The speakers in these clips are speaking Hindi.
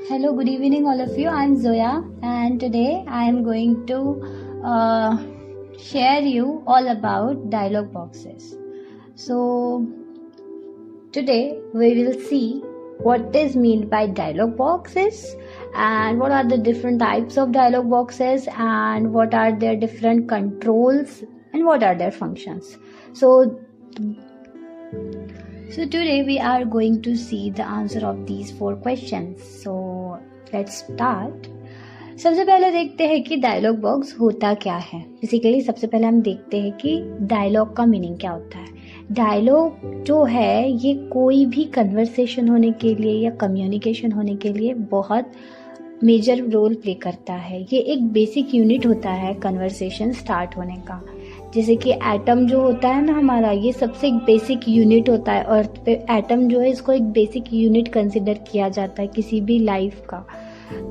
Hello, good evening, all of you. I'm Zoya, and today I am going to share you all about dialogue boxes. So, today we will see what is meant by dialogue boxes and what are the different types of dialogue boxes and what are their different controls and what are their functions. So today we are going to see the answer of these 4 questions. So let's start. सबसे पहले देखते हैं कि डायलॉग बॉक्स होता क्या है. बेसिकली सबसे पहले हम देखते हैं कि डायलॉग का मीनिंग क्या होता है. डायलॉग जो है ये कोई भी कन्वर्सेशन होने के लिए या कम्युनिकेशन होने के लिए बहुत मेजर रोल प्ले करता है. ये एक बेसिक यूनिट होता है कन्वर्सेशन स्टार्ट होने का. जैसे कि एटम जो होता है ना हमारा, ये सबसे एक बेसिक यूनिट होता है अर्थ पे. एटम जो है इसको एक बेसिक यूनिट कंसिडर किया जाता है किसी भी लाइफ का.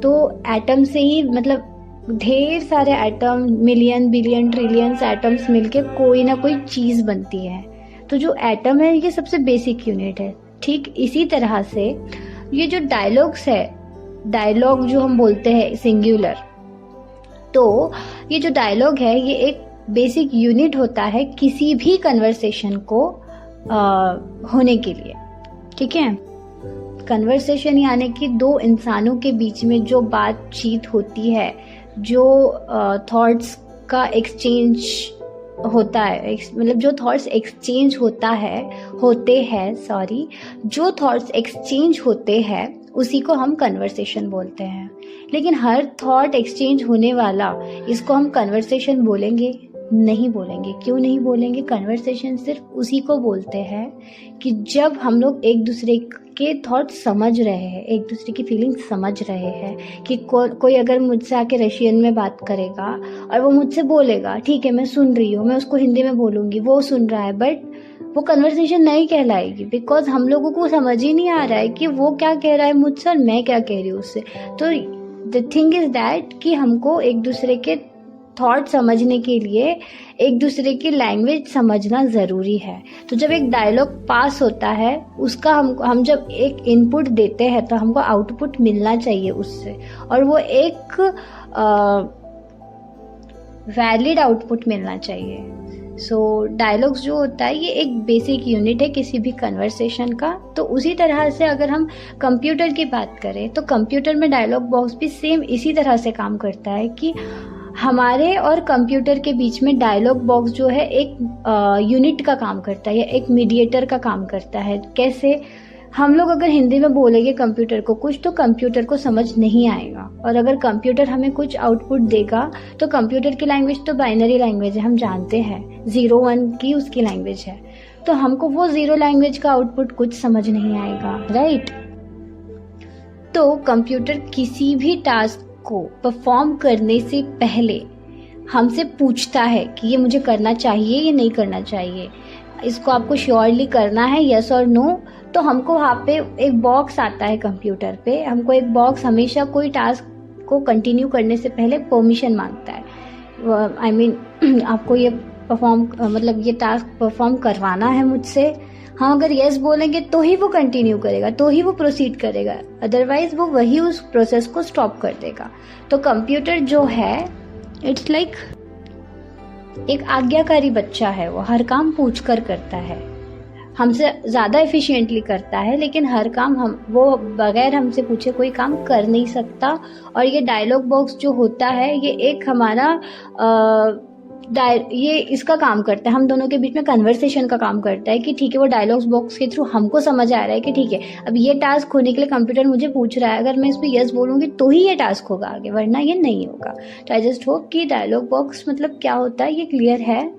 तो एटम से ही मतलब ढेर सारे atom, million billion trillions atoms मिलके कोई ना कोई चीज़ बनती है. तो जो एटम है ये सबसे बेसिक यूनिट है. ठीक इसी तरह से ये जो डायलॉग्स है, डायलॉग जो हम बोलते हैं सिंगुलर, तो ये जो डायलॉग है ये एक बेसिक यूनिट होता है किसी भी कन्वर्सेशन को होने के लिए. ठीक है. कन्वर्सेशन यानी कि 2 इंसानों के बीच में जो बातचीत होती है, जो थॉट्स का एक्सचेंज होता है, मतलब जो थॉट्स एक्सचेंज जो थॉट्स एक्सचेंज होते हैं उसी को हम कन्वर्सेशन बोलते हैं. लेकिन हर थॉट एक्सचेंज होने वाला इसको हम कन्वर्सेशन बोलेंगे? नहीं बोलेंगे. क्यों नहीं बोलेंगे? कन्वर्सेशन सिर्फ उसी को बोलते हैं कि जब हम लोग एक दूसरे के थॉट समझ रहे हैं, एक दूसरे की फीलिंग समझ रहे हैं. कि कोई अगर मुझसे आके रशियन में बात करेगा और वो मुझसे बोलेगा, ठीक है मैं सुन रही हूँ, मैं उसको हिंदी में बोलूँगी, वो सुन रहा है, बट वो कन्वर्सेशन नहीं कहलाएगी. बिकॉज हम लोगों को समझ ही नहीं आ रहा है कि वो क्या कह रहा है मुझसे और मैं क्या कह रही हूँ उससे. तो द थिंग इज दैट कि हमको एक दूसरे के थॉट समझने के लिए एक दूसरे की लैंग्वेज समझना ज़रूरी है. तो जब एक डायलॉग पास होता है उसका हम जब एक इनपुट देते हैं तो हमको आउटपुट मिलना चाहिए उससे, और वो एक वैलिड आउटपुट मिलना चाहिए. सो डायलॉग्स जो होता है ये एक बेसिक यूनिट है किसी भी कन्वर्सेशन का. तो उसी तरह से अगर हम कंप्यूटर की बात करें तो कंप्यूटर में डायलॉग बॉक्स भी सेम इसी तरह से काम करता है कि हमारे और कंप्यूटर के बीच में डायलॉग बॉक्स जो है एक यूनिट का काम करता है या एक मीडिएटर का काम करता है. कैसे? हम लोग अगर हिंदी में बोलेंगे कंप्यूटर को कुछ तो कंप्यूटर को समझ नहीं आएगा, और अगर कंप्यूटर हमें कुछ आउटपुट देगा तो कंप्यूटर की लैंग्वेज तो बाइनरी लैंग्वेज है, हम जानते हैं 0-1 की उसकी लैंग्वेज है. तो हमको वो 0 लैंग्वेज का आउटपुट कुछ समझ नहीं आएगा, राइट. तो कंप्यूटर किसी भी टास्क को परफॉर्म करने से पहले हमसे पूछता है कि ये मुझे करना चाहिए या नहीं करना चाहिए, इसको आपको श्योरली करना है, यस और नो. तो हमको वहाँ पे एक बॉक्स आता है कंप्यूटर पे. हमको एक बॉक्स हमेशा कोई टास्क को कंटिन्यू करने से पहले परमिशन मांगता है. आई मीन आपको ये ये टास्क परफॉर्म करवाना है मुझसे. हाँ, अगर यस बोलेंगे तो ही वो कंटिन्यू करेगा, तो ही वो प्रोसीड करेगा, अदरवाइज वो वही उस प्रोसेस को स्टॉप कर देगा. तो कंप्यूटर जो है इट्स लाइक एक आज्ञाकारी बच्चा है. वो हर काम पूछकर करता है, हमसे ज़्यादा एफिशिएंटली करता है, लेकिन हर काम वो बगैर हमसे पूछे कोई काम कर नहीं सकता. और ये डायलॉग बॉक्स जो होता है ये एक हमारा ये इसका काम करता है, हम दोनों के बीच में कन्वर्सेशन का काम करता है. कि ठीक है वो डायलॉग्स बॉक्स के थ्रू हमको समझ आ रहा है कि ठीक है अब ये टास्क होने के लिए कंप्यूटर मुझे पूछ रहा है, अगर मैं इस पर यस बोलूँगी तो ही ये टास्क होगा आगे, वरना ये नहीं होगा. तो आई जस्ट होप कि डायलॉग बॉक्स मतलब क्या होता है ये क्लियर है.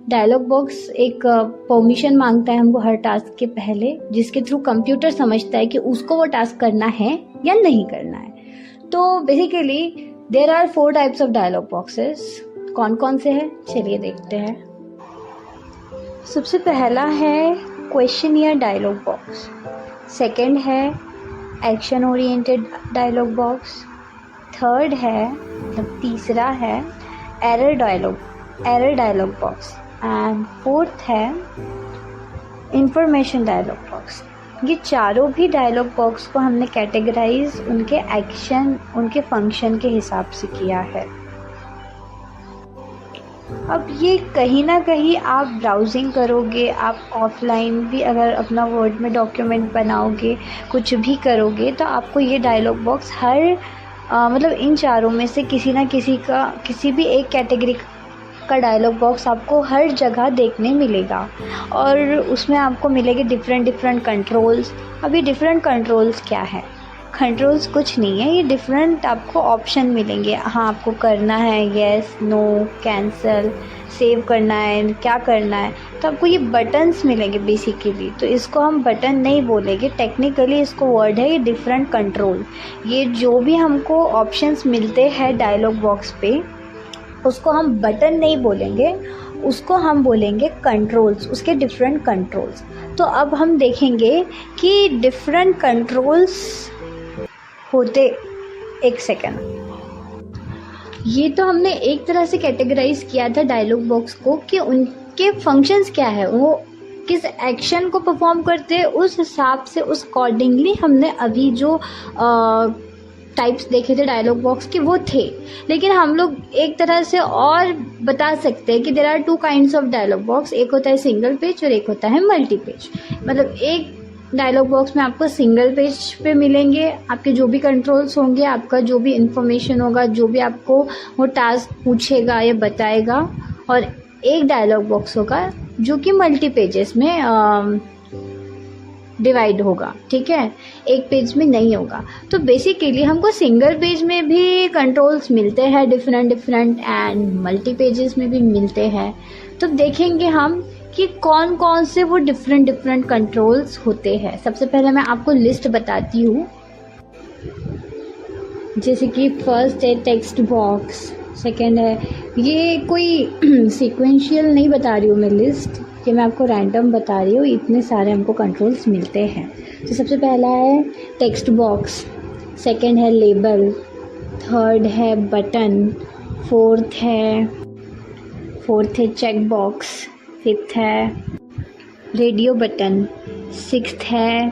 डायलॉग बॉक्स एक परमिशन मांगता है हमको हर टास्क के पहले, जिसके थ्रू कंप्यूटर समझता है कि उसको वो टास्क करना है या नहीं करना है. तो basically there are 4 types of dialog boxes. कौन कौन से हैं चलिए देखते हैं. सबसे पहला है क्वेश्चनियर डायलॉग बॉक्स. सेकंड है action oriented dialogue box. Third है मतलब तीसरा है error dialogue box. And fourth है इंफॉर्मेशन डायलॉग बॉक्स. ये चारों भी डायलॉग बॉक्स को हमने कैटेगराइज उनके एक्शन, उनके फंक्शन के हिसाब से किया है। अब ये कहीं ना कहीं आप ब्राउजिंग करोगे, आप ऑफलाइन भी अगर अपना वर्ड में डॉक्यूमेंट बनाओगे, कुछ भी करोगे, तो आपको ये डायलॉग बॉक्स हर मतलब इन चारों में से किसी ना किसी का, किसी भी एक कैटेगरी का डायलॉग बॉक्स आपको हर जगह देखने मिलेगा। और उसमें आपको मिलेंगे डिफरेंट कंट्रोल्स। अब ये डिफरेंट कंट्रोल्स क्या है? कंट्रोल्स कुछ नहीं है, ये डिफरेंट आपको ऑप्शन मिलेंगे। हाँ, आपको करना है येस, नो, कैंसल, सेव करना है, क्या करना है, तो आपको ये बटन्स मिलेंगे बेसिकली। तो इसको हम बटन नहीं बोलेंगे, टेक्निकली इसको वर्ड है ये डिफरेंट कंट्रोल। ये जो भी हमको ऑप्शंस मिलते हैं डायलॉग बॉक्स पे, उसको हम बटन नहीं बोलेंगे, उसको हम बोलेंगे कंट्रोल्स, उसके डिफरेंट कंट्रोल्स। तो अब हम देखेंगे कि डिफरेंट कंट्रोल्स होते, एक सेकेंड, ये तो हमने एक तरह से कैटेगराइज किया था डायलॉग बॉक्स को कि उनके फंक्शंस क्या है, वो किस एक्शन को परफॉर्म करते हैं, उस हिसाब से, उस अकॉर्डिंगली हमने अभी जो टाइप्स देखे थे डायलॉग बॉक्स के वो थे। लेकिन हम लोग एक तरह से और बता सकते हैं कि there are two kinds of dialogue box, एक होता है सिंगल पेज और एक होता है मल्टी पेज। मतलब एक डायलॉग बॉक्स में आपको सिंगल पेज पे मिलेंगे आपके जो भी कंट्रोल्स होंगे, आपका जो भी इंफॉर्मेशन होगा, जो भी आपको वो टास्क पूछेगा या बताएगा, और एक डायलॉग बॉक्स होगा जो कि मल्टी पेजेस में डिवाइड होगा, ठीक है, एक पेज में नहीं होगा। तो बेसिकली हमको सिंगल पेज में भी कंट्रोल्स मिलते हैं डिफरेंट एंड मल्टी पेजेस में भी मिलते हैं। तो देखेंगे हम कि कौन कौन से वो डिफरेंट कंट्रोल्स होते हैं। सबसे पहले मैं आपको लिस्ट बताती हूँ, जैसे कि फर्स्ट है टेक्स्ट बॉक्स, सेकंड है, ये कोई सीक्वेंशियल नहीं बता रही हूँ मैं लिस्ट, कि मैं आपको रैंडम बता रही हूँ, इतने सारे हमको कंट्रोल्स मिलते हैं। तो सबसे पहला है टेक्स्ट बॉक्स, सेकंड है लेबल, थर्ड है बटन, फोर्थ है चेक बॉक्स, फिफ्थ है रेडियो बटन, सिक्स्थ है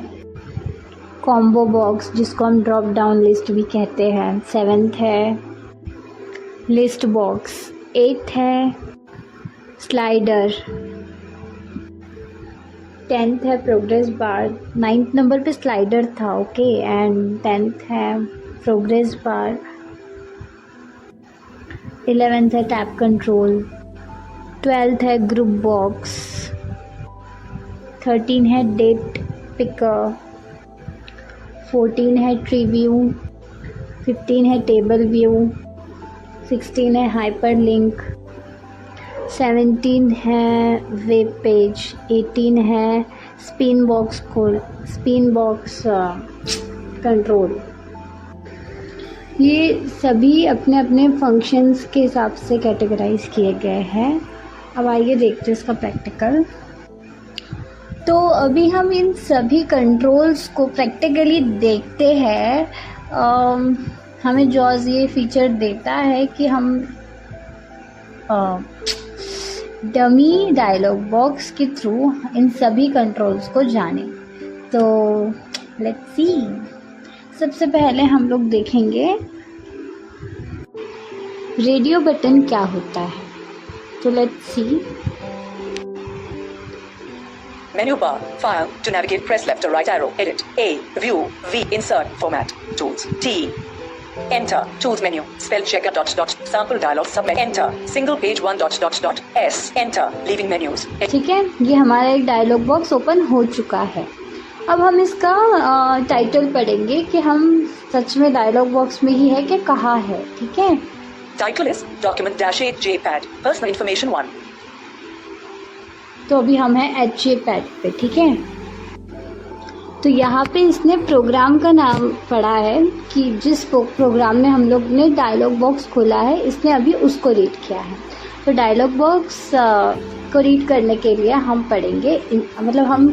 कॉम्बो बॉक्स जिसको हम ड्रॉप डाउन लिस्ट भी कहते हैं, सेवेंथ है लिस्ट बॉक्स, एट्थ है स्लाइडर, 10th है प्रोग्रेस बार, 9th नंबर पे स्लाइडर था, ओके, एंड 10th है प्रोग्रेस बार, 11th है टैप कंट्रोल, 12th है ग्रुप बॉक्स, 13 है डेट पिकर, 14 है ट्री व्यू, 15 है टेबल व्यू, 16 है हाइपर लिंक, 17 है वेब पेज, 18 है स्पिन बॉक्स कंट्रोल। ये सभी अपने अपने फंक्शंस के हिसाब से कैटेगराइज किए गए हैं। अब आइए देखते हैं इसका प्रैक्टिकल। तो अभी हम इन सभी कंट्रोल्स को प्रैक्टिकली देखते हैं। हमें जॉज ये फीचर देता है कि हम डमी डायलॉग बॉक्स के थ्रू इन सभी कंट्रोल्स को जाने। तो लेट्स सी। सबसे पहले हम लोग देखेंगे रेडियो बटन क्या होता है। तो let's see. Menu bar, file, to navigate press left or right arrow, edit, A, view, V, insert, format, tools, T, enter, tools menu, spell checker dot dot, sample dialog submenu, enter, single page 1 dot dot dot, S, enter, leaving menus. ठीक है, ये हमारा एक डायलॉग बॉक्स ओपन हो चुका है। अब हम इसका टाइटल पढ़ेंगे कि हम सच में डायलॉग बॉक्स में ही है कि कहाँ है। ठीक है, Title is document -8 JPAD, personal information 1. तो अभी हम हैं HJPad पे। ठीक है, तो यहाँ पे इसने प्रोग्राम का नाम पढ़ा है कि जिस प्रोग्राम में हम लोग ने डायलॉग बॉक्स खोला है इसने अभी उसको रीड किया है। तो डायलॉग बॉक्स को रीड करने के लिए हम पढ़ेंगे, मतलब हम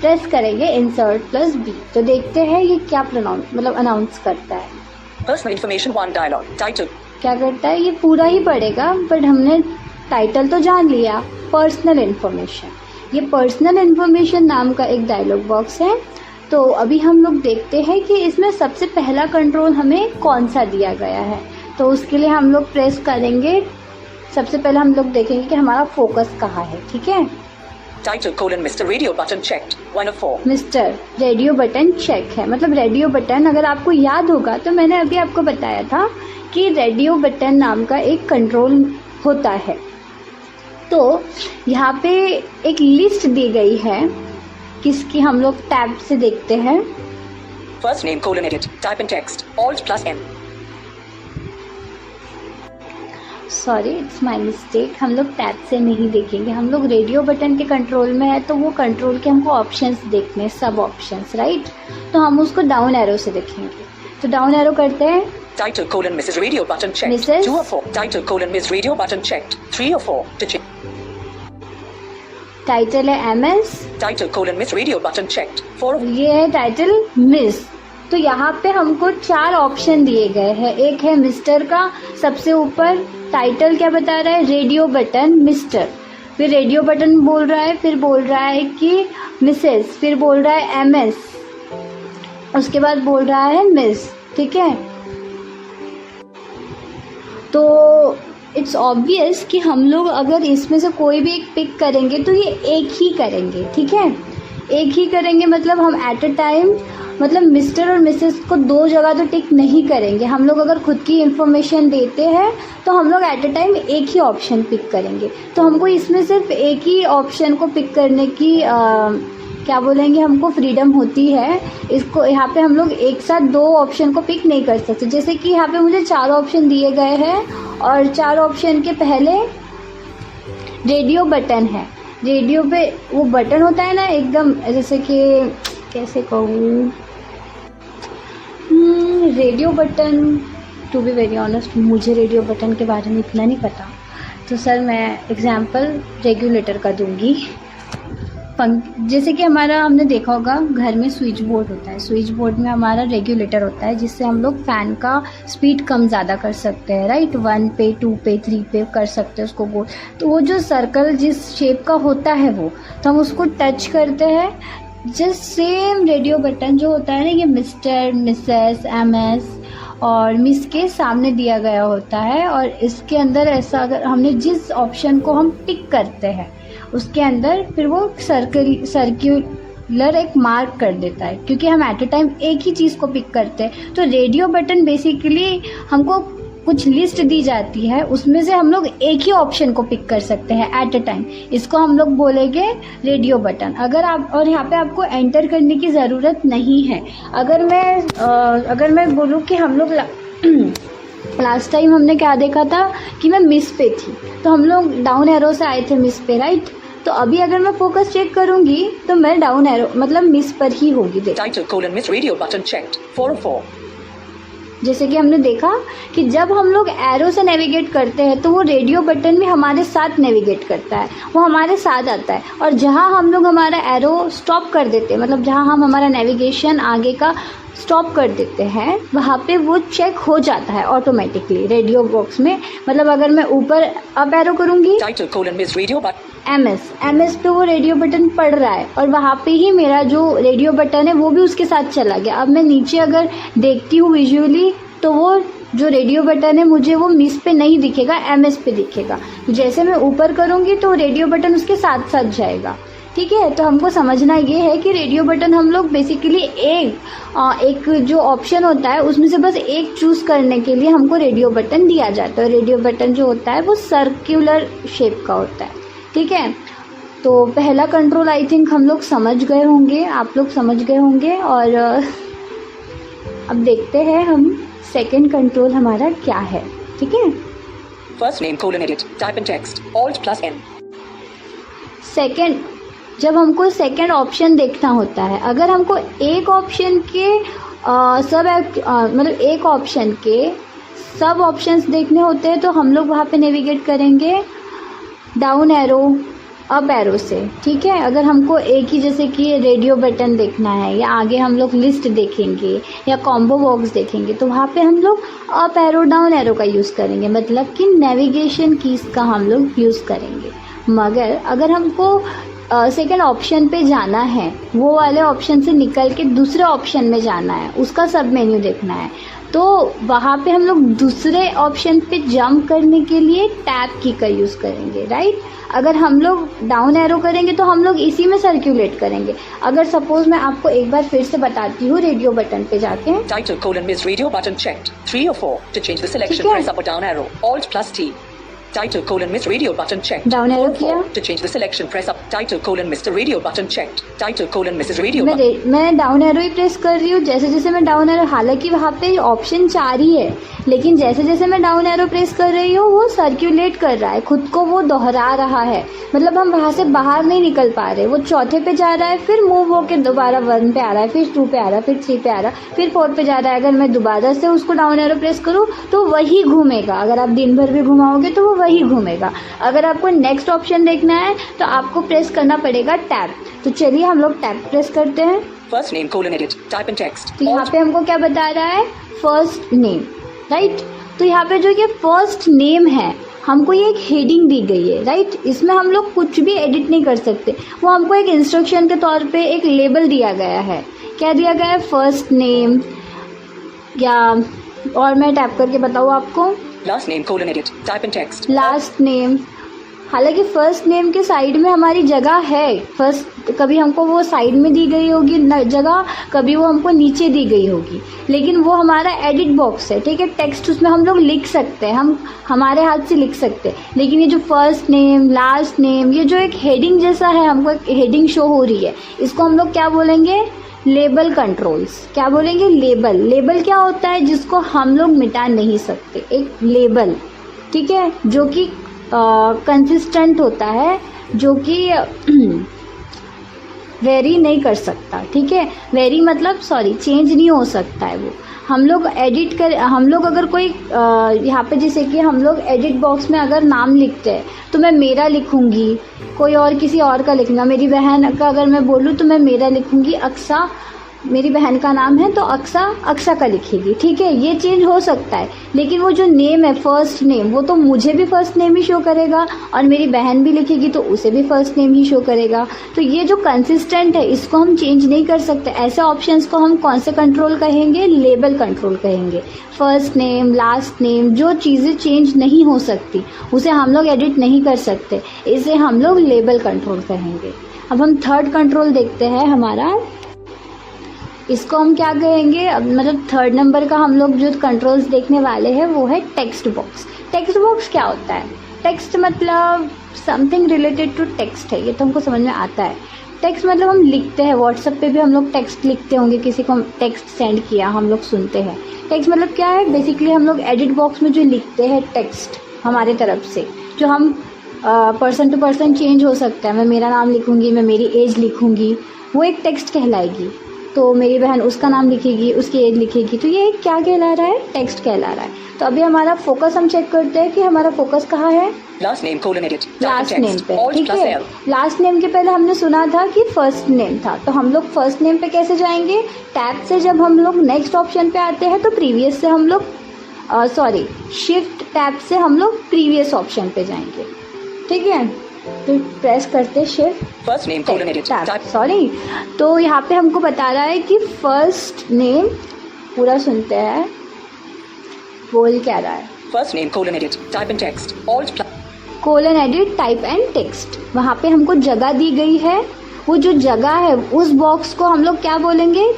प्रेस करेंगे इंसर्ट प्लस बी। तो देखते हैं ये क्या अनाउंस करता है। Personal information 1 dialog, title. क्या करता है, ये पूरा ही पढ़ेगा, बट हमने टाइटल तो जान लिया, पर्सनल इन्फॉर्मेशन। ये पर्सनल इन्फॉर्मेशन नाम का एक डायलॉग बॉक्स है तो अभी हम लोग देखते हैं कि इसमें सबसे पहला कंट्रोल हमें कौन सा दिया गया है। तो उसके लिए हम लोग प्रेस करेंगे। सबसे पहले हम लोग देखेंगे कि हमारा फोकस कहाँ है, ठीक है। Title colon Mr. Radio button checked 1 of 4. Mister radio button check है, मतलब रेडियो बटन, अगर आपको याद होगा तो मैंने अभी आपको बताया था कि रेडियो बटन नाम का एक कंट्रोल होता है। तो यहाँ पे एक लिस्ट दी गई है किसकी, हम लोग टैब से देखते हैं। First name colon edit type in text Alt plus N. Sorry, it's my mistake, हम लोग टैब से नहीं देखेंगे, हम लोग रेडियो बटन के कंट्रोल में है तो वो कंट्रोल के हमको ऑप्शंस देखने हैं, सब ऑप्शंस, राइट। तो हम उसको डाउन एरो से देखेंगे। तो डाउन एरो करते हैं। Title colon Mrs. Radio button checked Mrs. 2 of 4. Title colon Ms. Radio button checked 3 of 4 to check. Title है MS। Title colon Ms. Radio button checked 4 of ये है टाइटल मिस। तो यहाँ पे हमको 4 ऑप्शन दिए गए हैं। एक है मिस्टर का, सबसे ऊपर टाइटल क्या बता रहा है, रेडियो बटन मिस्टर, फिर रेडियो बटन बोल रहा है, फिर बोल रहा है कि मिसेस, फिर बोल रहा है MS, उसके बाद बोल रहा है मिस, ठीक है। तो इट्स ऑब्वियस कि हम लोग अगर इसमें से कोई भी एक पिक करेंगे तो ये एक ही करेंगे, ठीक है। एक ही करेंगे मतलब हम एट अ टाइम, मतलब मिस्टर और मिसेस को 2 जगह तो टिक नहीं करेंगे। हम लोग अगर खुद की इंफॉर्मेशन देते हैं तो हम लोग एट अ टाइम एक ही ऑप्शन पिक करेंगे। तो हमको इसमें सिर्फ एक ही ऑप्शन को पिक करने की क्या बोलेंगे, हमको फ्रीडम होती है। इसको यहाँ पे हम लोग एक साथ 2 ऑप्शन को पिक नहीं कर सकते। जैसे कि यहाँ पे मुझे 4 ऑप्शन दिए गए हैं और 4 ऑप्शन के पहले रेडियो बटन है। रेडियो पे वो बटन होता है ना एकदम, जैसे कि कैसे कहूँ, radio button, to be very honest मुझे रेडियो बटन के बारे में इतना नहीं पता, तो सर मैं एग्जांपल रेगुलेटर का दूंगी। जैसे कि हमारा, हमने देखा होगा घर में स्विच बोर्ड होता है, स्विच बोर्ड में हमारा रेगुलेटर होता है जिससे हम लोग फैन का स्पीड कम ज़्यादा कर सकते हैं, राइट। 1 पे 2 पे 3 पे कर सकते हैं उसको गोल। तो वो जो सर्कल जिस शेप का होता है वो, तो हम उसको टच करते हैं। जस्ट सेम रेडियो बटन जो होता है ना, ये मिस्टर, मिसेस, MS और मिस के सामने दिया गया होता है। और इसके अंदर ऐसा, अगर हमने जिस ऑप्शन को हम टिक करते हैं उसके अंदर फिर वो सर्क्यूलर एक मार्क कर देता है, क्योंकि हम एट अ टाइम एक ही चीज़ को पिक करते हैं। तो रेडियो बटन बेसिकली हमको कुछ लिस्ट दी जाती है, उसमें से हम लोग एक ही ऑप्शन को पिक कर सकते हैं एट अ टाइम। इसको हम लोग बोलेंगे रेडियो बटन। अगर आप, और यहाँ पे आपको एंटर करने की ज़रूरत नहीं है। अगर मैं बोलूँ कि हम लोग लास्ट टाइम हमने क्या देखा था कि मैं मिस पे थी, तो हम लोग डाउन एरो से आए थे मिस पे, राइट। तो अभी अगर मैं फोकस चेक करूंगी तो मैं डाउन एरो मतलब मिस पर ही होगी। Title colon Miss Radio button checked 4 of 4. जैसे कि हमने देखा कि जब हम लोग एरो से नेविगेट करते हैं तो वो रेडियो बटन भी हमारे साथ नेविगेट करता है, वो हमारे साथ आता है। और जहाँ हम लोग हमारा एरो स्टॉप कर देते हैं, मतलब जहाँ हम हमारा नेविगेशन आगे का स्टॉप कर देते हैं, वहाँ पे वो चेक हो जाता है ऑटोमेटिकली रेडियो बॉक्स में। मतलब अगर मैं ऊपर अप एरो करूँगी MS पे वो रेडियो बटन पड़ रहा है और वहाँ पे ही मेरा जो रेडियो बटन है वो भी उसके साथ चला गया। अब मैं नीचे अगर देखती हूँ विजुअली तो वो जो रेडियो बटन है मुझे वो मिस पे नहीं दिखेगा, MS पे दिखेगा। जैसे मैं ऊपर करूँगी तो रेडियो बटन उसके साथ साथ जाएगा, ठीक है। तो हमको समझना ये है कि रेडियो बटन हम लोग बेसिकली एक जो ऑप्शन होता है उसमें से बस एक चूज करने के लिए हमको रेडियो बटन दिया जाता है। रेडियो बटन जो होता है वो सर्कुलर शेप का होता है, ठीक है। तो पहला कंट्रोल आई थिंक हम लोग समझ गए होंगे, आप लोग समझ गए होंगे। और अब देखते हैं हम सेकंड कंट्रोल हमारा क्या है, ठीक है। First name colon edit type in text alt plus N. Second, जब हमको सेकंड ऑप्शन देखना होता है, अगर हमको एक ऑप्शन के मतलब एक ऑप्शन के सब ऑप्शंस देखने होते हैं तो हम लोग वहाँ पे नेविगेट करेंगे डाउन एरो अप एरो से, ठीक है। अगर हमको एक ही, जैसे कि रेडियो बटन देखना है या आगे हम लोग लिस्ट देखेंगे या कॉम्बो बॉक्स देखेंगे तो वहाँ पे हम लोग अप एरो डाउन एरो का यूज़ करेंगे, मतलब कि नेविगेशन कीज़ का हम लोग यूज़ करेंगे। मगर अगर हमको सेकेंड ऑप्शन पे जाना है, वो वाले ऑप्शन से निकल के दूसरे ऑप्शन में जाना है, उसका सब मेन्यू देखना है, तो वहाँ पे हम लोग दूसरे ऑप्शन पे जंप करने के लिए टैब की का यूज़ करेंगे, राइट। अगर हम लोग डाउन एरो करेंगे तो हम लोग इसी में सर्कुलेट करेंगे। अगर सपोज मैं आपको एक बार फिर से बताती हूँ, रेडियो बटन पे जाके title colon miss radio button checked 3 or 4 to change the selection press up or down arrow alt plus T title colon miss radio button checked down arrow किया to change the selection press up title colon miss the radio button checked title colon misses radio मैं डाउन एरो ही प्रेस कर रही हूँ। जैसे जैसे मैं डाउन एरो, हालांकि वहाँ पे ऑप्शन 4 ही है, लेकिन जैसे जैसे मैं डाउन एरो प्रेस कर रही हूँ वो सर्कुलेट कर रहा है, खुद को वो दोहरा रहा है, मतलब हम वहाँ से बाहर नहीं निकल पा रहे। वो चौथे पे जा रहा है, फिर मूव होकर दोबारा 1 पे आ रहा है, फिर 2 पे आ रहा है, फिर 3 पे आ रहा है, फिर 4 पे जा रहा है। अगर मैं दोबारा से उसको डाउन एरो प्रेस करूँ तो वही घूमेगा, अगर आप दिन भर भी घुमाओगे तो वो वही घूमेगा। अगर आपको नेक्स्ट ऑप्शन देखना है तो आपको प्रेस करना पड़ेगा टैब। तो चलिए हम लोग टैब प्रेस करते हैं। First name colon edit type and text. तो यहाँ पे हमको क्या बता रहा है, फर्स्ट नेम, राइट। तो यहाँ पे जो ये फर्स्ट नेम है, हमको ये एक हेडिंग दी गई है, राइट। इसमें हम लोग कुछ भी एडिट नहीं कर सकते, वो हमको एक इंस्ट्रक्शन के तौर पे एक लेबल दिया गया है। क्या दिया गया है, फर्स्ट नेम, या और मैं टैप करके बताऊँ आपको, last name colon edit type and text. Last name, हालांकि फर्स्ट नेम के साइड में हमारी जगह है, फर्स्ट कभी हमको वो साइड में दी गई होगी जगह, कभी वो हमको नीचे दी गई होगी, लेकिन वो हमारा एडिट बॉक्स है, ठीक है। टेक्स्ट उसमें हम लोग लिख सकते हैं, हम हमारे हाथ से लिख सकते हैं, लेकिन ये जो फर्स्ट नेम, लास्ट नेम, ये जो एक हेडिंग जैसा है, हमको एक हेडिंग शो हो रही है, इसको हम लोग क्या बोलेंगे, लेबल कंट्रोल्स। क्या बोलेंगे, लेबल। लेबल क्या होता है, जिसको हम लोग मिटा नहीं सकते, एक लेबल, ठीक है, जो कि कंसिस्टेंट होता है, जो कि वेरी नहीं कर सकता, ठीक है। वेरी मतलब सॉरी, चेंज नहीं हो सकता है वो। हम लोग एडिट कर, हम लोग अगर कोई यहाँ पे जैसे कि हम लोग एडिट बॉक्स में अगर नाम लिखते हैं तो मैं मेरा लिखूंगी, कोई और किसी और का लिखूंगा। मेरी बहन का अगर मैं बोलूँ तो मैं मेरा लिखूंगी, अक्सा मेरी बहन का नाम है तो अक्सा का लिखेगी, ठीक है। ये चेंज हो सकता है, लेकिन वो जो नेम है फर्स्ट नेम, वो तो मुझे भी फर्स्ट नेम ही शो करेगा और मेरी बहन भी लिखेगी तो उसे भी फर्स्ट नेम ही शो करेगा। तो ये जो कंसिस्टेंट है, इसको हम चेंज नहीं कर सकते। ऐसे ऑप्शंस को हम कौन से कंट्रोल कहेंगे, लेबल कंट्रोल कहेंगे। फर्स्ट नेम, लास्ट नेम, जो चीज़ें चेंज नहीं हो सकती उसे हम लोग एडिट नहीं कर सकते, इसे हम लोग लेबल कंट्रोल कहेंगे। अब हम थर्ड कंट्रोल देखते हैं हमारा, इसको हम क्या कहेंगे, मतलब थर्ड नंबर का हम लोग जो कंट्रोल्स देखने वाले हैं वो है टेक्स्ट बॉक्स। टेक्स्ट बॉक्स क्या होता है, टेक्स्ट मतलब समथिंग रिलेटेड टू टेक्स्ट है, ये तो हमको समझ में आता है। टेक्स्ट मतलब हम लिखते हैं, व्हाट्सएप पे भी हम लोग टेक्स्ट लिखते होंगे, किसी को टेक्स्ट सेंड किया हम लोग सुनते हैं। टेक्स्ट मतलब क्या है, बेसिकली हम लोग एडिट बॉक्स में जो लिखते हैं टेक्स्ट हमारे तरफ से, जो हम पर्सन टू पर्सन चेंज हो सकता है। मैं मेरा नाम लिखूंगी, मैं मेरी एज लिखूंगी, वो एक टेक्स्ट कहलाएगी। तो मेरी बहन उसका नाम लिखेगी, उसकी एज लिखेगी, तो ये क्या कहला रहा है, टेक्स्ट कहला रहा है। तो अभी हमारा फोकस हम चेक करते हैं कि हमारा फोकस कहाँ है, last name colon edit last name पे, ठीक है। लास्ट नेम के पहले हमने सुना था कि फर्स्ट नेम था, तो हम लोग फर्स्ट नेम पे कैसे जाएंगे, टैब से जब हम लोग नेक्स्ट ऑप्शन पे आते हैं तो प्रीवियस से हम लोग शिफ्ट टैब से हम लोग प्रीवियस ऑप्शन पे जाएंगे, ठीक है। तो प्रेस करते shift first name colon edit sorry. तो यहाँ पे हमको बता रहा है कि फर्स्ट नेम, पूरा सुनते हैं बोल क्या रहा है, first name colon edit type and text alt colon edit type and text. वहाँ पे हमको जगह दी गई है, वो जो जगह है उस बॉक्स को हम लोग क्या बोलेंगे,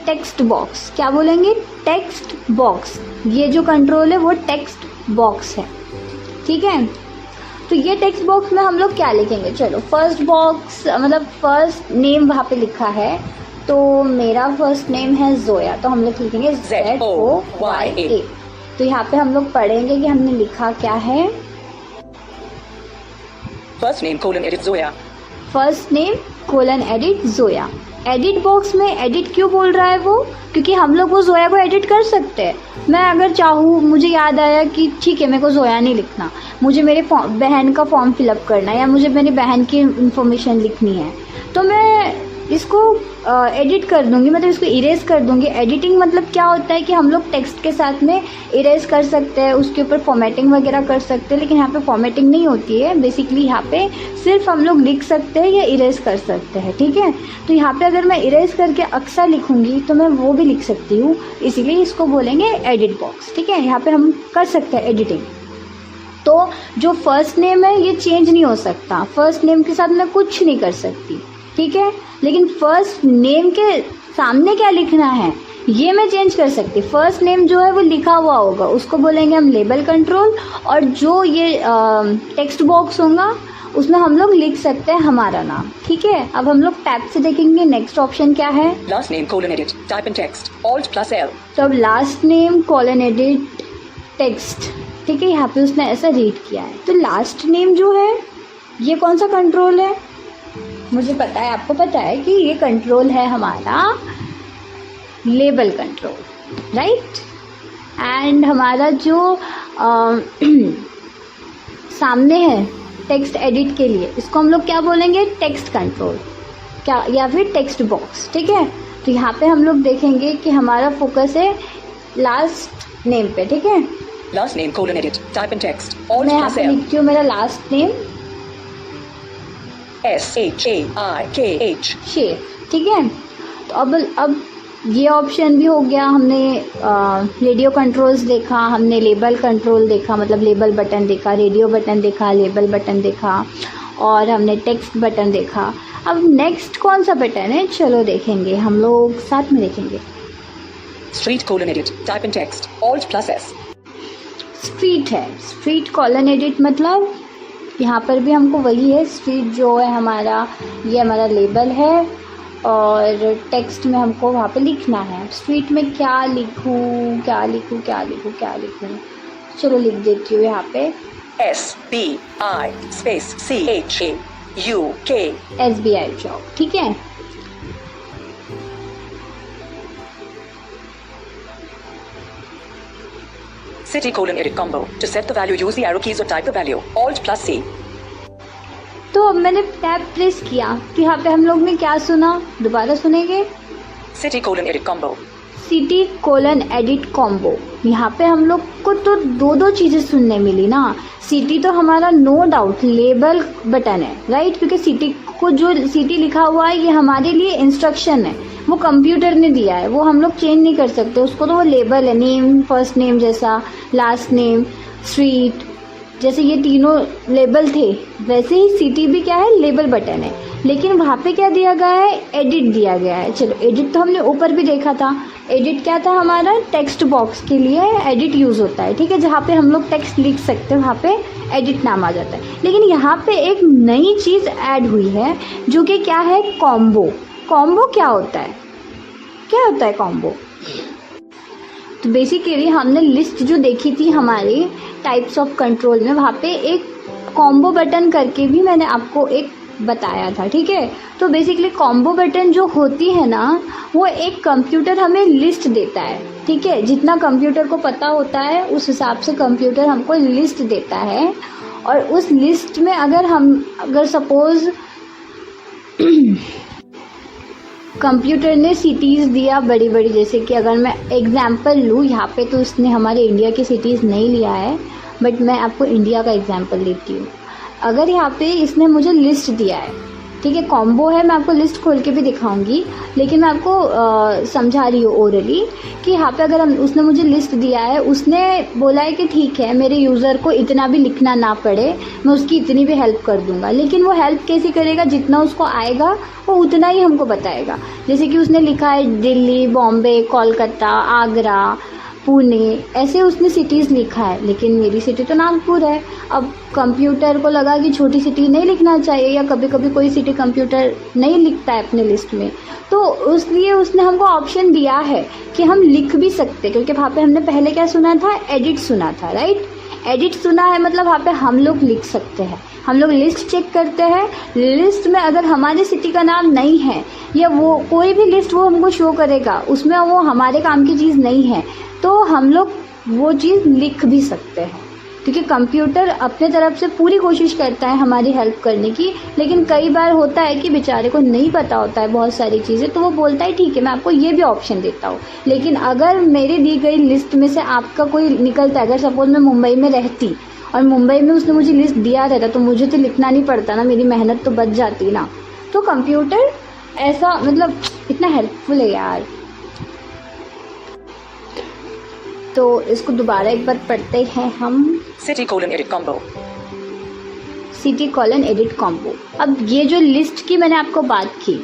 टेक्स्ट बॉक्स। क्या बोलेंगे, टेक्स्ट बॉक्स। ये जो कंट्रोल है वो टेक्स्ट बॉक्स है, ठीक है। तो ये टेक्स्ट बॉक्स में हम लोग क्या लिखेंगे, चलो फर्स्ट बॉक्स मतलब फर्स्ट नेम वहाँ पे लिखा है, तो मेरा फर्स्ट नेम है जोया, तो हम लोग लिखेंगे ZOYA। तो यहाँ पे हम लोग पढ़ेंगे कि हमने लिखा क्या है, first name colon edit Zoya, first name colon edit Zoya. Edit box में एडिट क्यों बोल रहा है वो, क्योंकि हम लोग वो जोया को एडिट कर सकते हैं। मैं अगर चाहूँ, मुझे याद आया कि ठीक है मेरे को जोया नहीं लिखना, मुझे मेरे बहन का फॉर्म फिलअप करना है या मुझे मेरी बहन की इंफॉर्मेशन लिखनी है, तो मैं इसको एडिट कर दूंगी, मतलब इसको इरेज कर दूंगी। एडिटिंग मतलब क्या होता है कि हम लोग टेक्स्ट के साथ में इरेज कर सकते हैं, उसके ऊपर फॉर्मेटिंग वगैरह कर सकते हैं, लेकिन यहाँ पे फॉर्मेटिंग नहीं होती है। बेसिकली यहाँ पे सिर्फ हम लोग लिख सकते हैं या इरेज कर सकते हैं, ठीक है। तो यहाँ पे अगर मैं इरेज करके अक्सर लिखूंगी तो मैं वो भी लिख सकती हूँ, इसीलिए इसको बोलेंगे एडिट बॉक्स, ठीक है। यहाँ पे हम कर सकते हैं एडिटिंग। तो जो फर्स्ट नेम है ये चेंज नहीं हो सकता, फर्स्ट नेम के साथ मैं कुछ नहीं कर सकती, ठीक है। लेकिन फर्स्ट नेम के सामने क्या लिखना है ये मैं चेंज कर सकती। फर्स्ट नेम जो है वो लिखा हुआ होगा, उसको बोलेंगे हम लेबल कंट्रोल, और जो ये टेक्स्ट बॉक्स होगा उसमें हम लोग लिख सकते हैं हमारा नाम, ठीक है। अब हम लोग टैब से देखेंगे नेक्स्ट ऑप्शन क्या है, last name colon edit type in text Alt+L। तो अब last name colon edit text, ठीक है, यहाँ पे उसने ऐसा रीड किया है। तो लास्ट नेम जो है ये कौन सा कंट्रोल है, मुझे पता है, आपको पता है कि ये कंट्रोल है हमारा लेबल कंट्रोल, राइट। एंड हमारा जो सामने है टेक्स्ट एडिट के लिए, इसको हम लोग क्या बोलेंगे, टेक्स्ट कंट्रोल क्या, या फिर टेक्स्ट बॉक्स, ठीक है। तो यहाँ पे हम लोग देखेंगे कि हमारा फोकस है लास्ट नेम पे, ठीक है। Last name colon edit type in text मैं यहाँ पे लिखती हूँ मेरा लास्ट नेम SHAIKH, शेर, ठीक है। तो अब ये ऑप्शन भी हो गया, हमने रेडियो कंट्रोल्स देखा, हमने लेबल कंट्रोल देखा, मतलब लेबल बटन देखा, रेडियो बटन देखा, लेबल बटन देखा, और हमने टेक्स्ट बटन देखा। अब नेक्स्ट कौन सा बटन है, चलो देखेंगे, हम लोग साथ में देखेंगे। Street colon edit type in text Alt+S। Street है, स्ट्रीट कोलन एडिट मतलब यहाँ पर भी हमको वही है, स्ट्रीट जो है हमारा, ये हमारा लेबल है, और टेक्स्ट में हमको वहाँ पे लिखना है। स्ट्रीट में क्या लिखूँ, क्या लिखूँ, क्या लिखूँ, क्या लिखूँ, चलो लिख देती हूँ यहाँ पे SBI space CHAUK, SBI job, ठीक है। City colon edit combo to set the value, use the arrow keys or type the value Alt+C। तो अब मैंने टैब प्रेस किया तो यहाँ पे हम लोग ने क्या सुना, दोबारा सुनेंगे, City colon edit combo। City colon edit combo. यहाँ पे हम लोग को तो दो चीज़ें सुनने मिली ना। सिटी तो हमारा नो डाउट लेबल बटन है, राइट, क्योंकि सिटी को जो सिटी लिखा हुआ है ये हमारे लिए इंस्ट्रक्शन है, वो कंप्यूटर ने दिया है, वो हम लोग चेंज नहीं कर सकते उसको, तो वो लेबल है, नेम फर्स्ट नेम जैसा, लास्ट नेम, स्ट्रीट जैसे ये तीनों लेबल थे, वैसे ही सिटी भी क्या है, लेबल बटन है। लेकिन वहाँ पे क्या दिया गया है, एडिट दिया गया है। चलो एडिट तो हमने ऊपर भी देखा था, एडिट क्या था हमारा, टेक्स्ट बॉक्स के लिए एडिट यूज़ होता है, ठीक है, जहाँ पे हम लोग टेक्स्ट लिख सकते हैं वहाँ पे एडिट नाम आ जाता है। लेकिन यहाँ पे एक नई चीज़ ऐड हुई है जो कि क्या है, कॉम्बो। कॉम्बो क्या होता है, क्या होता है कॉम्बो? तो बेसिकली हमने लिस्ट जो देखी थी हमारी टाइप्स ऑफ कंट्रोल में, वहाँ पे एक कॉम्बो बटन करके भी मैंने आपको एक बताया था, ठीक है। तो बेसिकली कॉम्बो बटन जो होती है ना, वो एक कंप्यूटर हमें लिस्ट देता है, ठीक है, जितना कंप्यूटर को पता होता है उस हिसाब से कंप्यूटर हमको लिस्ट देता है। और उस लिस्ट में अगर सपोज कंप्यूटर ने सिटीज़ दिया बड़ी बड़ी, जैसे कि अगर मैं एग्जांपल लूँ यहाँ पे, तो उसने हमारे इंडिया की सिटीज़ नहीं लिया है, बट मैं आपको इंडिया का एग्जांपल देती हूँ। अगर यहाँ पे इसने मुझे लिस्ट दिया है, ठीक है, कॉम्बो है, मैं आपको लिस्ट खोल के भी दिखाऊंगी, लेकिन मैं आपको समझा रही हूँ ओरली कि यहाँ पे अगर उसने मुझे लिस्ट दिया है, उसने बोला है कि ठीक है मेरे यूज़र को इतना भी लिखना ना पड़े, मैं उसकी इतनी भी हेल्प कर दूंगा। लेकिन वो हेल्प कैसे करेगा, जितना उसको आएगा वो उतना ही हमको बताएगा। जैसे कि उसने लिखा है दिल्ली, बॉम्बे, कोलकाता, आगरा, पुणे, ऐसे उसने सिटीज़ लिखा है, लेकिन मेरी सिटी तो नागपुर है। अब कंप्यूटर को लगा कि छोटी सिटी नहीं लिखना चाहिए, या कभी कभी कोई सिटी कंप्यूटर नहीं लिखता है अपने लिस्ट में, तो इसलिए उसने हमको ऑप्शन दिया है कि हम लिख भी सकते, क्योंकि वहाँ पे हमने पहले क्या सुना था, एडिट सुना था, राइट। एडिट सुना है मतलब वहाँ पे हम लोग लिख सकते हैं। हम लोग लिस्ट चेक करते हैं, लिस्ट में अगर हमारी सिटी का नाम नहीं है, या वो कोई भी लिस्ट वो हमको शो करेगा उसमें वो हमारे काम की चीज़ नहीं है, तो हम लोग वो चीज़ लिख भी सकते हैं, क्योंकि कंप्यूटर अपने तरफ से पूरी कोशिश करता है हमारी हेल्प करने की, लेकिन कई बार होता है कि बेचारे को नहीं पता होता है बहुत सारी चीज़ें, तो वो बोलता है ठीक है मैं आपको ये भी ऑप्शन देता हूँ। लेकिन अगर मेरी दी गई लिस्ट में से आपका कोई निकलता है, अगर सपोज मैं मुंबई में रहती और मुंबई में उसने मुझे लिस्ट दिया रहता तो मुझे तो लिखना नहीं पड़ता ना, मेरी मेहनत तो बच जाती ना। तो कंप्यूटर ऐसा मतलब इतना हेल्पफुल है यार। तो इसको दोबारा एक बार पढ़ते हैं हम। City colon edit combo, city colon edit combo. अब ये जो लिस्ट की मैंने आपको बात की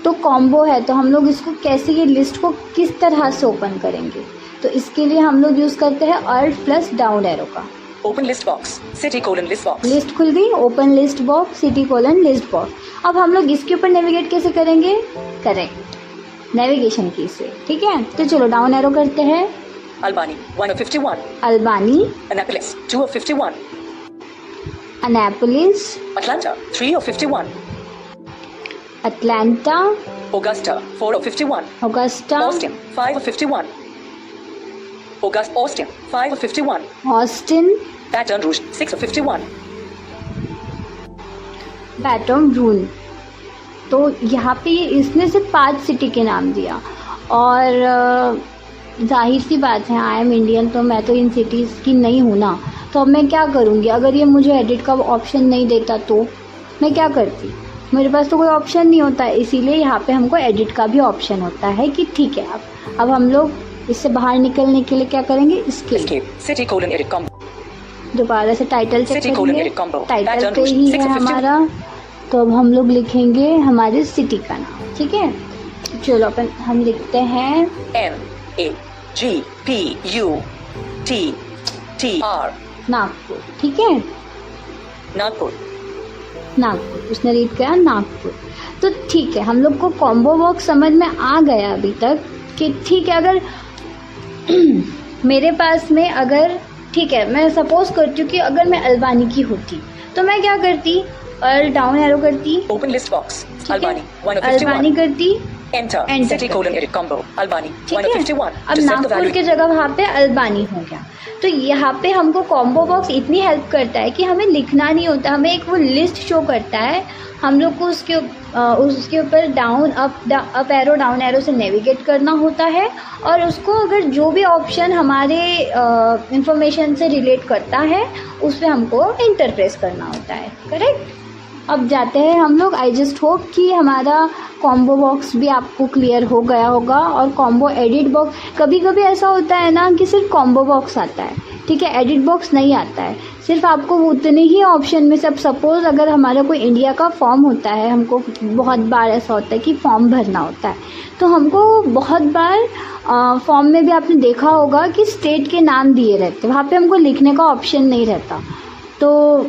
तो कॉम्बो है, तो हम लोग इसको कैसे, ये लिस्ट को किस तरह से ओपन करेंगे, तो इसके लिए हम लोग यूज़ करते हैं Alt प्लस डाउन एरो का। Open list box, city colon list box, list खुल गई, open list box, city colon list box. अब हम लोग इसके ऊपर नेविगेट कैसे करेंगे, करेक्ट नेविगेशन की से, ठीक है। तो चलो डाउन एरो करते हैं। Albany 1 of 51, Albany, Annapolis 2 of 51, Annapolis, Atlanta 3 of 51, Atlanta, Augusta 4 of 51, Augusta, Austin 5 of 51, Austin 5 of 51, Austin, Baton Rouge 6 of 51, Baton Rouge. तो यहाँ पे इसने सिर्फ 5 सिटी के नाम दिया, और जाहिर सी बात है आई एम इंडियन, तो मैं तो इन सिटीज़ की नहीं हूँ ना। तो अब मैं क्या करूँगी, अगर ये मुझे एडिट का ऑप्शन नहीं देता तो मैं क्या करती, मेरे पास तो कोई ऑप्शन नहीं होता है। इसीलिए यहाँ पे हमको एडिट का भी ऑप्शन होता है कि ठीक है अब हम लोग इससे बाहर निकलने के लिए क्या करेंगे, इसके सिटी कोलन एडिट कॉम्बो, दोबारा से टाइटल चेक करेंगे, टाइटल Pattern पे Rouge, ही 6 है of 51. हमारा। तो अब हम लोग लिखेंगे हमारे सिटी का नाम, ठीक है। चलो अपन हम लिखते हैं NAGPUTTR, नागपुर, ठीक है, नागपुर। नागपुर उसने रीड किया नागपुर। तो ठीक है, हम लोग को कॉम्बो बॉक्स समझ में आ गया अभी तक कि ठीक है, अगर मेरे पास में अगर ठीक है, मैं सपोज करती हूँ कि अगर मैं अल्बानी की होती तो मैं क्या करती, और डाउन एरो करती, open list box, Albany 1 of 51, Albany करती, enter, city colon edit combo, Albany 1 of 51। अब नागपुर की जगह वहाँ पे अल्बानी हो गया। तो यहाँ पे हमको कॉम्बो बॉक्स इतनी हेल्प करता है कि हमें लिखना नहीं होता, हमें एक वो लिस्ट शो करता है, हम लोग को उसके ऊपर down up arrow down arrow से नेविगेट करना होता है, और उसको अगर जो भी ऑप्शन हमारे इंफॉर्मेशन से रिलेट करता है उस पर हमको इंटर प्रेस करना होता है, करेक्ट। अब जाते हैं हम लोग। आई जस्ट होप कि हमारा कॉम्बो बॉक्स भी आपको क्लियर हो गया होगा। और कॉम्बो एडिट बॉक्स, कभी कभी ऐसा होता है ना कि सिर्फ कॉम्बो बॉक्स आता है, ठीक है, एडिट बॉक्स नहीं आता है, सिर्फ आपको उतने ही ऑप्शन में से। अब सपोज़ अगर हमारा कोई इंडिया का फॉर्म होता है, हमको बहुत बार ऐसा होता है कि फॉर्म भरना होता है, तो हमको बहुत बार फॉर्म में भी आपने देखा होगा कि स्टेट के नाम दिए रहते, वहाँ पे हमको लिखने का ऑप्शन नहीं रहता। तो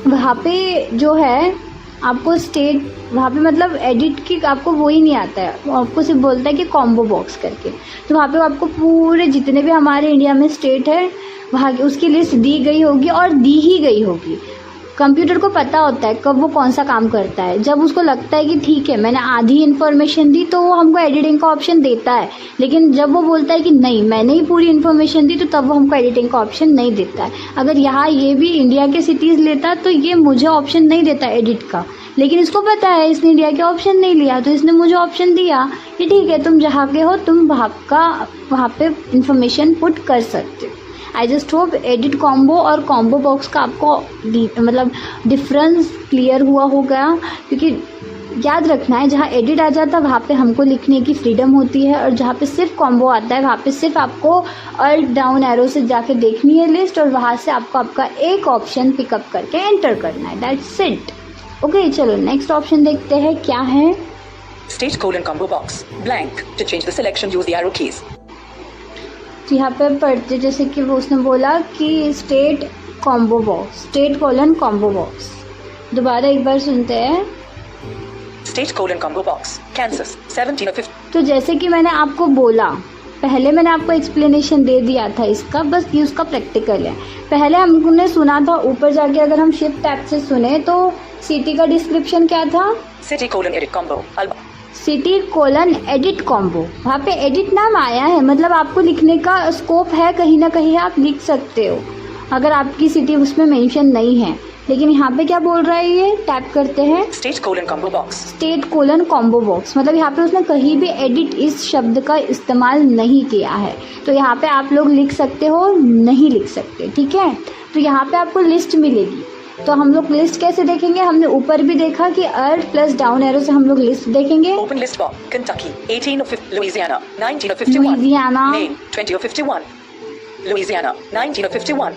वहाँ पे जो है आपको स्टेट, वहाँ पे मतलब एडिट की आपको वो ही नहीं आता है, आपको सिर्फ बोलता है कि कॉम्बो बॉक्स करके। तो वहाँ पे आपको पूरे जितने भी हमारे इंडिया में स्टेट है वहाँ की उसकी लिस्ट दी गई होगी, और दी ही गई होगी। कंप्यूटर को पता होता है कब वो कौन सा काम करता है। जब उसको लगता है कि ठीक है मैंने आधी इन्फॉर्मेशन दी तो वो हमको एडिटिंग का ऑप्शन देता है, लेकिन जब वो बोलता है कि नहीं मैंने ही पूरी इन्फॉर्मेशन दी तो तब वो हमको एडिटिंग का ऑप्शन नहीं देता है। अगर यहाँ ये भी इंडिया के सिटीज़ लेता तो ये मुझे ऑप्शन नहीं देता एडिट का, लेकिन इसको पता है इसने इंडिया के ऑप्शन नहीं लिया तो इसने मुझे ऑप्शन दिया कि ठीक है तुम जहाँ के हो तुम वहाँ पे इंफॉर्मेशन पुट कर सकते हो। I just hope edit combo और कॉम्बो बॉक्स का आपको मतलब डिफरेंस क्लियर हुआ होगा, क्योंकि याद रखना है जहाँ एडिट आ जाता है वहाँ पे हमको लिखने की फ्रीडम होती है, और जहाँ पे सिर्फ कॉम्बो आता है वहाँ पे सिर्फ आपको अल्ट डाउन एरो से जाके देखनी है लिस्ट, और वहाँ से आपको आपका एक ऑप्शन पिकअप करके एंटर करना है, दैट्स इट। ओके चलो नेक्स्ट ऑप्शन देखते हैं क्या है। State colon combo box blank, to change the selection use the arrow keys. तो यहाँ पे पढ़ते जैसे कि वो उसने बोला कि state combo box, state colon combo box, दोबारा एक बार सुनते हैं। State colon combo box Kansas 17 और 50। तो जैसे कि मैंने आपको बोला, पहले मैंने आपको एक्सप्लेनेशन दे दिया था इसका, बस ये उसका प्रैक्टिकल है। पहले हमने सुना था ऊपर जाके, अगर हम शिफ्ट टैब से सुने तो सिटी का डिस्क्रिप्शन क्या था, city colon edit combo, city colon edit combo. वहाँ पे एडिट नाम आया है, मतलब आपको लिखने का स्कोप है, कहीं ना कहीं आप लिख सकते हो। अगर आपकी सिटी उसमें मेंशन नहीं है, लेकिन यहाँ पे क्या बोल रहा है, ये टैप करते हैं state colon combo box, state colon combo box, मतलब यहाँ पे उसने कहीं भी एडिट इस शब्द का इस्तेमाल नहीं किया है। तो यहाँ पे आप लोग लिख सकते हो, नहीं लिख सकते, ठीक है। तो यहाँ पे आपको लिस्ट मिलेगी। तो हम लोग लिस्ट कैसे देखेंगे, हमने ऊपर भी देखा कि अर्थ प्लस डाउन एरो से हम लोग लिस्ट देखेंगे। Open list box, Kentucky 18 of Louisiana 19 of 51, Louisiana main 20 of 51, Louisiana 19 of 51,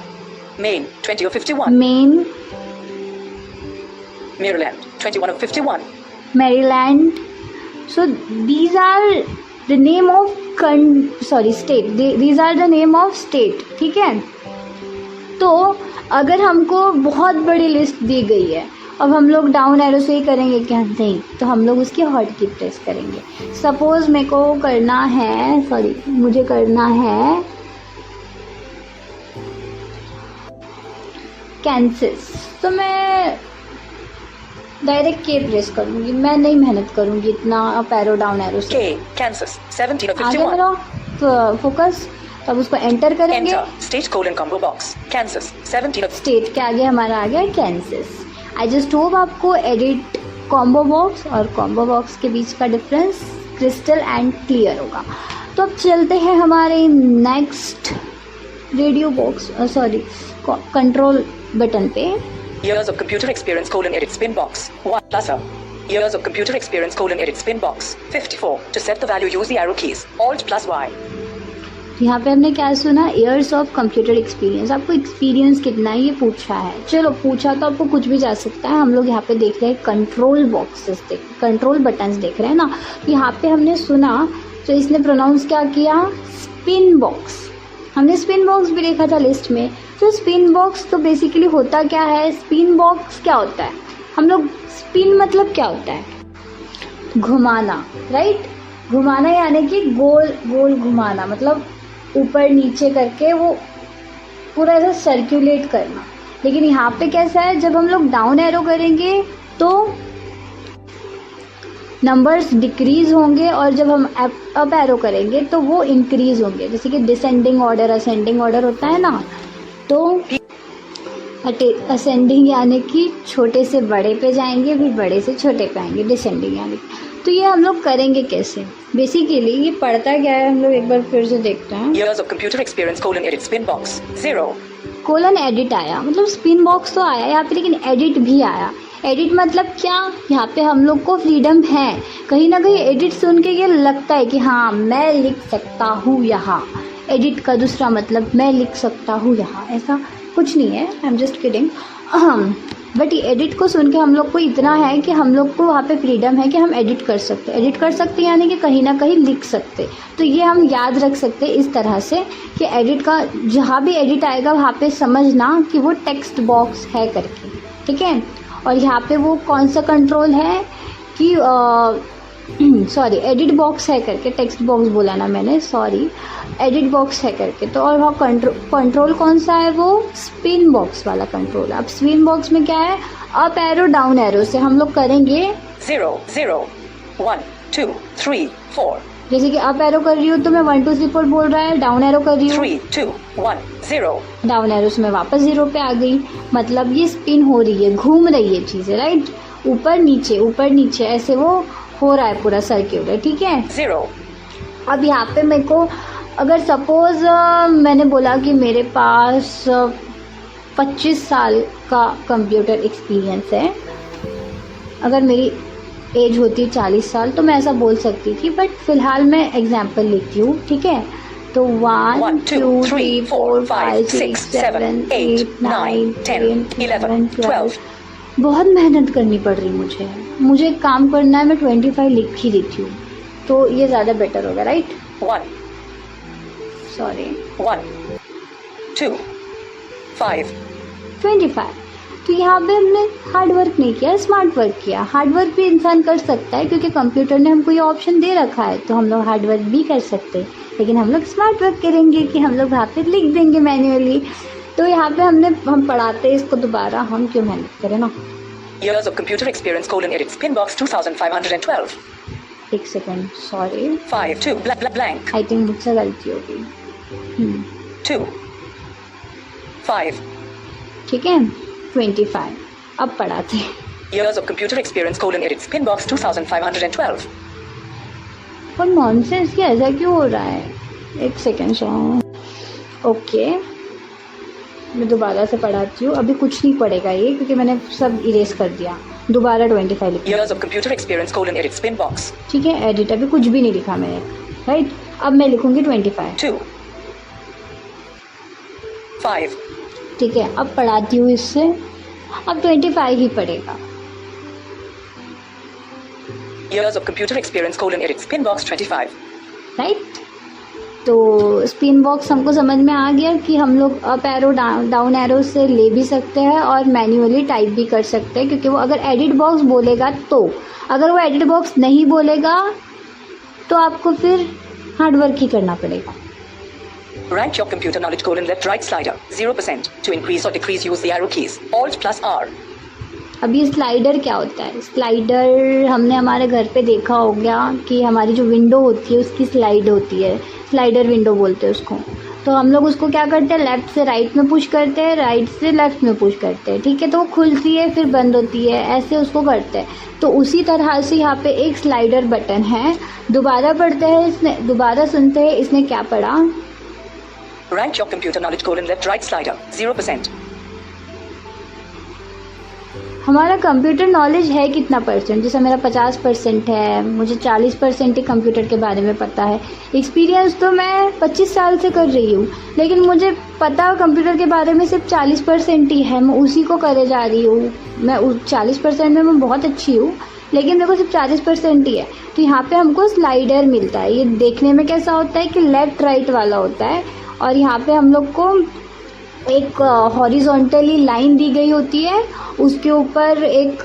main 20 of 51, main Maryland 21 of 51, Maryland. So these are the name of state. These are the name of state, ठीक है। तो अगर हमको बहुत बड़ी लिस्ट दी गई है, अब हम लोग डाउन एरो से ही करेंगे क्या, नहीं, तो हम लोग उसकी हॉट की प्रेस करेंगे। सपोज मेरे को करना है, मुझे करना है कैंसस, तो मैं डायरेक्ट के प्रेस करूंगी, मैं नहीं मेहनत करूंगी इतना अप एरो डाउन एरो से। कैंसस 17 of 51, आगे मेरा फोकस, तब उसको एंटर करेंगे। State colon combo box, Kansas 17 of state के आगे हमारा आ गया कैंसस। आई जस्ट होप आपको एडिट कॉम्बो बॉक्स और कॉम्बो बॉक्स के बीच का डिफरेंस क्रिस्टल एंड क्लियर होगा। तो अब चलते हैं हमारे next radio box, control button पे। Years of computer experience colon edit spin box 1 plus a years of computer experience colon edit spin box 54 to set the value use the arrow keys alt plus y। यहाँ पे हमने क्या सुना, ईयर्स ऑफ कंप्यूटर एक्सपीरियंस, आपको एक्सपीरियंस कितना है ये पूछा है। चलो पूछा तो आपको कुछ भी जा सकता है। हम लोग यहाँ पे देख रहे हैं कंट्रोल बॉक्सेस, कंट्रोल बटन्स देख रहे हैं ना। यहाँ पे हमने सुना तो इसने प्रोनाउंस क्या किया, स्पिन बॉक्स। हमने स्पिन बॉक्स भी देखा था लिस्ट में। तो स्पिन बॉक्स तो बेसिकली होता क्या है, स्पिन बॉक्स क्या होता है, हम लोग स्पिन मतलब क्या होता है, घुमाना, राइट। घुमाना यानी कि गोल गोल घुमाना, मतलब ऊपर नीचे करके वो पूरा ऐसा सर्कुलेट करना। लेकिन यहाँ पे कैसा है, जब हम लोग डाउन एरो करेंगे तो नंबर्स डिक्रीज होंगे और जब हम अप एरो करेंगे तो वो इंक्रीज होंगे। जैसे कि डिसेंडिंग ऑर्डर असेंडिंग ऑर्डर होता है ना, तो असेंडिंग यानी कि छोटे से बड़े पे जाएंगे, फिर बड़े से छोटे पे आएंगे, डिसेंडिंग यानी। तो ये हम लोग करेंगे कैसे, बेसिकली ये पढ़ता क्या है, हम लोग एक बार फिर से देखते हैं। Years of computer experience colon edit spin box 0 colon edit आया, मतलब स्पिन बॉक्स तो आया यहाँ पे, लेकिन एडिट भी आया। एडिट मतलब क्या, यहाँ पे हम लोग को फ्रीडम है। कहीं ना कहीं एडिट सुन के ये लगता है कि हाँ मैं लिख सकता हूँ यहाँ, एडिट का दूसरा मतलब मैं लिख सकता हूँ यहाँ, ऐसा कुछ नहीं है, I am just kidding. But ये एडिट को सुन के हम लोग को इतना है कि हम लोग को वहाँ पे फ्रीडम है कि हम एडिट कर सकते यानी कि कहीं ना कहीं लिख सकते। तो ये हम याद रख सकते इस तरह से कि एडिट का जहाँ भी एडिट आएगा वहाँ पे समझना कि वो टेक्स्ट बॉक्स है करके, ठीक है। और यहाँ पे वो कौन सा कंट्रोल है कि सॉरी एडिट बॉक्स है करके, टेक्स्ट बॉक्स बोला ना मैंने, सॉरी एडिट बॉक्स है करके। तो और वहाँ कंट्रोल कौन सा है, वो स्पिन बॉक्स वाला कंट्रोल। अब स्पिन बॉक्स में क्या है, अप एरो डाउन एरो से हम लोग करेंगे 0 0 1 2 3 4। जैसे कि अप एरो कर रही हूँ तो मैं 1 2 3 4 बोल रहा है, डाउन एरो कर रही हूँ 3 2 1 0। डाउन एरो से मैं वापस 0 पे आ गई, मतलब ये स्पिन हो रही है, घूम रही है चीजें, राइट, ऊपर नीचे ऐसे वो हो रहा है पूरा सर्क्यूलर, ठीक है। 0 अब यहाँ पे मेरे को अगर सपोज मैंने बोला कि मेरे पास 25 साल का कंप्यूटर एक्सपीरियंस है, अगर मेरी एज होती 40 साल तो मैं ऐसा बोल सकती थी, बट फिलहाल मैं एग्जाम्पल लेती हूँ, ठीक है। तो 1 2 3 4 5 6 7 8 9 10 11 12। बहुत मेहनत करनी पड़ रही मुझे एक काम करना है, मैं 25 लिख ही देती हूँ, तो ये ज़्यादा बेटर होगा, राइट। 1 सॉरी 1 2 5 25। तो यहाँ पे हमने हार्ड वर्क नहीं किया, स्मार्ट वर्क किया। हार्ड वर्क भी इंसान कर सकता है क्योंकि कंप्यूटर ने हमको ये ऑप्शन दे रखा है, तो हम लोग हार्ड वर्क भी कर सकते हैं, लेकिन हम लोग स्मार्ट वर्क करेंगे कि हम लोग वहाँ पे लिख देंगे मैन्युअली। तो यहाँ पे हम पढ़ाते हैं इसको दोबारा, हम क्यों मेहनत करें ना। Years of computer experience colon edit spin box 2512। एक second, sorry 5 2 blank I think मुझसे गलती होगी। 2 5. ठीक है, 25। अब पढ़ाते हैं। Years of computer experience edits pin box 2512. और नॉनसेंस ये ऐसा क्यों हो रहा है? एक सेकेंड ओके, मैं दोबारा से पढ़ाती हूँ। अभी कुछ नहीं पड़ेगा ये, क्योंकि मैंने सब इरेज कर दिया। दोबारा 25 लिखा। Years of computer experience edits pin box. ठीक है, एडिट अभी कुछ भी नहीं लिखा मैंने, राइट। अब मैं लिखूंगी 25। 2. 5. ठीक है, अब पढ़ाती हूँ इससे। अब 25 ही पड़ेगा। Years of computer experience edits pin box 25. Right. तो स्पिन बॉक्स हमको समझ में आ गया कि हम लोग अप एरो डाउन एरो से ले भी सकते हैं और मैन्युअली टाइप भी कर सकते हैं, क्योंकि वो अगर एडिट बॉक्स बोलेगा तो, अगर वो एडिट बॉक्स नहीं बोलेगा तो आपको फिर हार्ड वर्क ही करना पड़ेगा। Rank your computer knowledge left right slider 0%. To increase or decrease use the arrow keys Alt plus R. अब ये स्लाइडर क्या होता है? स्लाइडर हमने हमारे घर पे देखा हो गया कि हमारी जो विंडो होती है उसकी स्लाइड होती है, स्लाइडर विंडो बोलते हैं उसको। तो हम लोग उसको क्या करते हैं, लेफ़्ट से राइट में पुश करते हैं, राइट से लेफ़्ट में पुश करते हैं, ठीक है। तो वो खुलती है फिर बंद होती है, ऐसे उसको करते हैं। तो उसी तरह से यहाँ पे एक स्लाइडर बटन है। दोबारा पढ़ते हैं, इसने दोबारा सुनते हैं इसने क्या पढ़ा। Rank your computer knowledge left right slider 0%. हमारा कंप्यूटर नॉलेज है कितना परसेंट? जैसे मेरा 50% है, मुझे 40% ही कंप्यूटर के बारे में पता है। एक्सपीरियंस तो मैं 25 साल से कर रही हूँ, लेकिन मुझे पता कंप्यूटर के बारे में सिर्फ 40% ही है। मैं उसी को करे जा रही हूँ। मैं 40% में मैं बहुत अच्छी हूँ, लेकिन मेरे को सिर्फ 40% ही है। तो यहाँ पे हमको स्लाइडर मिलता है। ये देखने में कैसा होता है कि लेफ्ट राइट वाला होता है, और यहाँ पे हम लोग को एक हॉरिजॉन्टली लाइन दी गई होती है, उसके ऊपर एक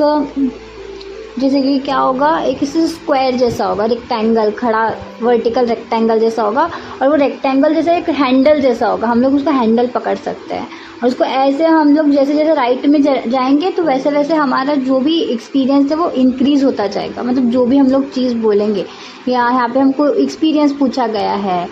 जैसे कि क्या होगा, एक स्क्वायर जैसा होगा, रेक्टेंगल खड़ा, वर्टिकल रेक्टेंगल जैसा होगा, और वो रेक्टेंगल जैसा एक हैंडल जैसा होगा। हम लोग उसका हैंडल पकड़ सकते हैं, और उसको ऐसे हम लोग जैसे जैसे राइट में जाएंगे तो वैसे वैसे हमारा जो भी एक्सपीरियंस है वो इंक्रीज होता जाएगा। मतलब जो भी हम लोग चीज़ बोलेंगे, या यहाँ पे हमको एक्सपीरियंस पूछा गया है।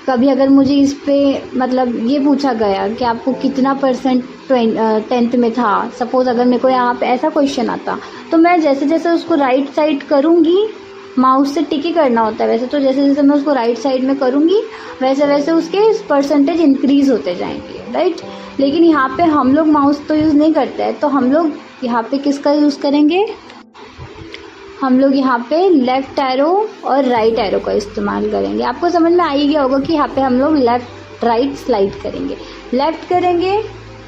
कभी अगर मुझे इस पे मतलब ये पूछा गया कि आपको कितना परसेंट 10th में था, सपोज़ अगर मेरे को यहाँ पे ऐसा क्वेश्चन आता, तो मैं जैसे जैसे उसको राइट साइड करूँगी, माउस से टिक ही करना होता है वैसे, तो जैसे जैसे मैं उसको राइट साइड में करूँगी वैसे वैसे उसके परसेंटेज इंक्रीज होते जाएंगे, राइट। लेकिन यहाँ पे हम लोग माउस तो यूज़ नहीं करते हैं, तो हम लोग यहाँ पे किसका यूज़ करेंगे? हम लोग यहाँ पे लेफ़्ट एरो और राइट एरो का इस्तेमाल करेंगे। आपको समझ में आ ही गया होगा कि यहाँ पे हम लोग लेफ़्ट राइट स्लाइड करेंगे। लेफ़्ट करेंगे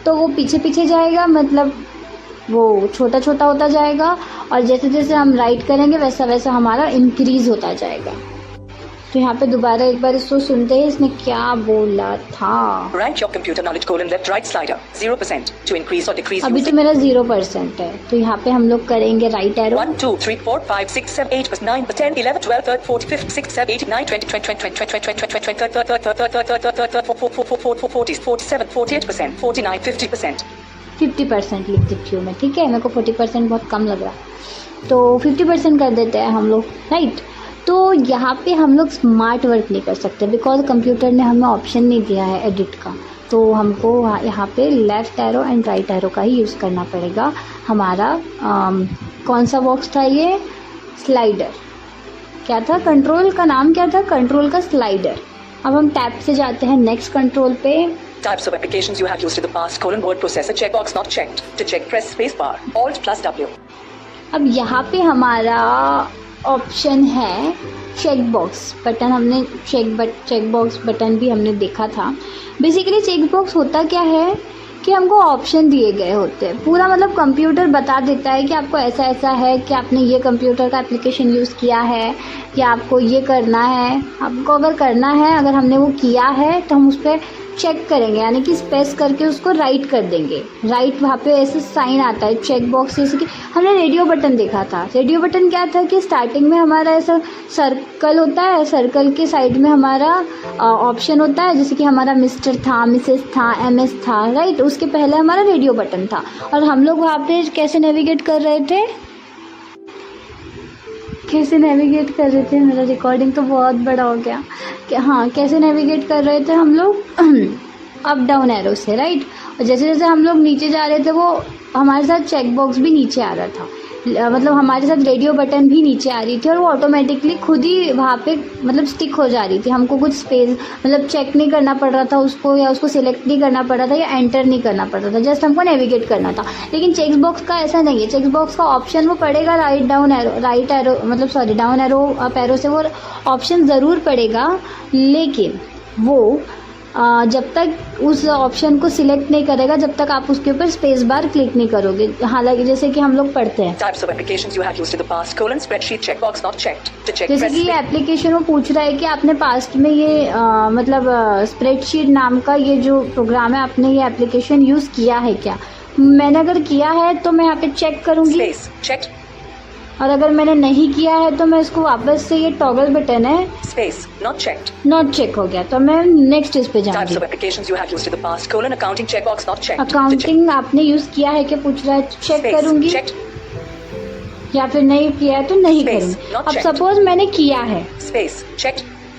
तो वो पीछे पीछे जाएगा, मतलब वो छोटा छोटा होता जाएगा, और जैसे जैसे हम राइट करेंगे वैसा वैसा हमारा इंक्रीज़ होता जाएगा। तो यहाँ पे दोबारा एक बार इसको सुनते हैं इसने क्या बोला था। Rank your computer knowledge left right slider 0% to increase or decrease. अभी तो मेरा 0% है, तो यहाँ पे हम लोग करेंगे राइट एरो। 1 2 3 4 5 6 7 8 9 10 11 12 13 14 15 16 17 18 19 20 21 22 23 24 40 47 48% 49 50%. 50% लिख देती हूँ मैं, ठीक है। मेरे को 40% बहुत कम लग रहा, तो 50% कर देते हैं हम लोग, राइट। तो यहाँ पे हम लोग स्मार्ट वर्क नहीं कर सकते, बिकॉज कंप्यूटर ने हमें ऑप्शन नहीं दिया है एडिट का। तो हमको यहाँ पे left arrow and right arrow का ही यूज़ करना पड़ेगा। हमारा कौन सा बॉक्स था ये? स्लाइडर। क्या था? कंट्रोल का नाम क्या था? कंट्रोल का स्लाइडर। अब हम टैब से जाते हैं नेक्स्ट कंट्रोल पे। Types of applications you have used in the past: word processor checkbox not checked. To check press space bar Alt plus W. अब यहाँ पे हमारा ऑप्शन है चेक बॉक्स बटन। हमने चेक बॉक्स बटन भी हमने देखा था। बेसिकली चेक बॉक्स होता क्या है कि हमको ऑप्शन दिए गए होते हैं। पूरा मतलब कंप्यूटर बता देता है कि आपको ऐसा ऐसा है कि आपने ये कंप्यूटर का एप्लीकेशन यूज़ किया है, कि आपको ये करना है। आपको अगर करना है, अगर हमने वो किया है तो हम उस पर चेक करेंगे, यानी कि स्पेस करके उसको राइट कर देंगे। राइट वहाँ पे ऐसे साइन आता है चेक बॉक्स, जैसे कि हमने रेडियो बटन देखा था। रेडियो बटन क्या था कि स्टार्टिंग में हमारा ऐसा सर्कल होता है, सर्कल के साइड में हमारा ऑप्शन होता है, जैसे कि हमारा मिस्टर था, मिसेस था, MS था, राइट। उसके पहले हमारा रेडियो बटन था, और हम लोग वहाँ पे कैसे नेविगेट कर रहे थे? मेरा रिकॉर्डिंग तो बहुत बड़ा हो गया कि हाँ, कैसे नेविगेट कर रहे थे हम लोग? अप डाउन एरो से, राइट। और जैसे जैसे हम लोग नीचे जा रहे थे वो हमारे साथ चेक बॉक्स भी नीचे आ रहा था, मतलब हमारे साथ रेडियो बटन भी नीचे आ रही थी और वो ऑटोमेटिकली खुद ही वहाँ पे मतलब स्टिक हो जा रही थी। हमको कुछ स्पेस मतलब चेक नहीं करना पड़ रहा था उसको, या उसको सिलेक्ट नहीं करना पड़ रहा था, या एंटर नहीं करना पड़ रहा था, जस्ट हमको नेविगेट करना था। लेकिन चेक बॉक्स का ऐसा नहीं है। चेक बॉक्स का ऑप्शन वो पड़ेगा डाउन एरो अप एरो से वो ऑप्शन ज़रूर पड़ेगा, लेकिन वो जब तक उस ऑप्शन को सिलेक्ट नहीं करेगा जब तक आप उसके ऊपर स्पेस बार क्लिक नहीं करोगे। हालांकि जैसे कि हम लोग पढ़ते हैं जैसे कि ये एप्लीकेशन वो पूछ रहा है कि आपने पास्ट में ये मतलब स्प्रेडशीट नाम का ये जो प्रोग्राम है आपने ये एप्लीकेशन यूज़ किया है क्या। मैंने अगर किया है तो मैं यहाँ पे चेक करूँगी, और अगर मैंने नहीं किया है तो मैं इसको वापस से, ये टॉगल बटन है, स्पेस नॉट चेक हो गया तो मैं नेक्स्ट इस पे जाऊंगी। अकाउंटिंग आपने यूज किया है क्या पूछ रहा है, चेक करूंगी, या फिर नहीं किया है तो नहीं करूंगी। अब सपोज मैंने किया है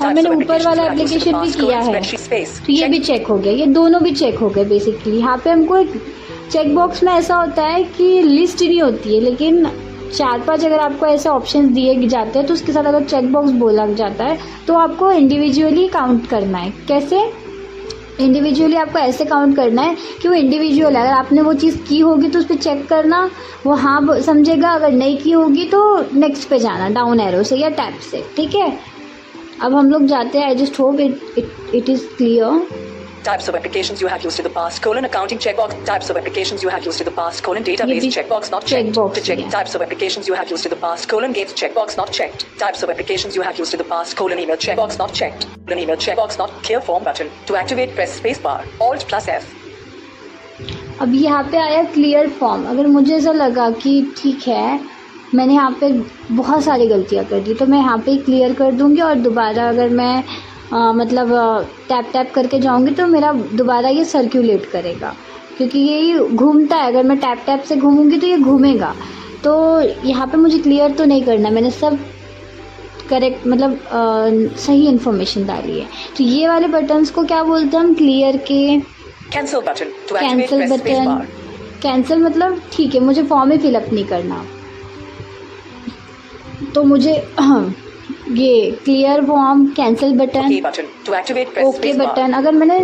और मैंने ऊपर वाला एप्लीकेशन भी किया है तो ये भी चेक हो गया, ये दोनों भी चेक हो गए। बेसिकली यहाँ पे हमको एक चेक बॉक्स में ऐसा होता है कि लिस्ट नहीं होती है, लेकिन 4-5 अगर आपको ऐसे ऑप्शंस दिए जाते हैं तो उसके साथ अगर चेक बॉक्स बोला जाता है तो आपको इंडिविजुअली काउंट करना है। कैसे इंडिविजुअली आपको ऐसे काउंट करना है कि वो इंडिविजुअल है। अगर आपने वो चीज़ की होगी तो उस पर चेक करना, वो हाँ समझेगा, अगर नहीं की होगी तो नेक्स्ट पे जाना डाउन एरो से या टैप से, ठीक है। अब हम लोग जाते हैं। I just hope it is clear. Types of applications you have used in the past, accounting checkbox. Types of applications you have used in the past, database checkbox not checked. To check types of applications you have used in the past, games checkbox not checked. Types of applications you have used in the past, email checkbox not checked. Email checkbox not clear form button. To activate press space bar, Alt plus F. अब यहाँ पे आया क्लियर फॉर्म। अगर मुझे ऐसा लगा कि ठीक है मैंने यहाँ पे बहुत सारी गलतियाँ कर दी तो मैं यहाँ पे क्लियर कर दूँगी, और दोबारा अगर मैं मतलब टैप करके जाऊंगी तो मेरा दोबारा ये सर्कुलेट करेगा, क्योंकि ये घूमता है। अगर मैं टैप से घूमूंगी तो ये घूमेगा। तो यहाँ पे मुझे क्लियर तो नहीं करना, मैंने सब करेक्ट मतलब सही इन्फॉर्मेशन डाली है। तो ये वाले बटन्स को क्या बोलते हैं हम, क्लियर के कैंसिल बटन। कैंसिल मतलब ठीक है मुझे फॉर्म ही फिलअप नहीं करना, तो मुझे ये clear form, cancel button, okay button. अगर मैंने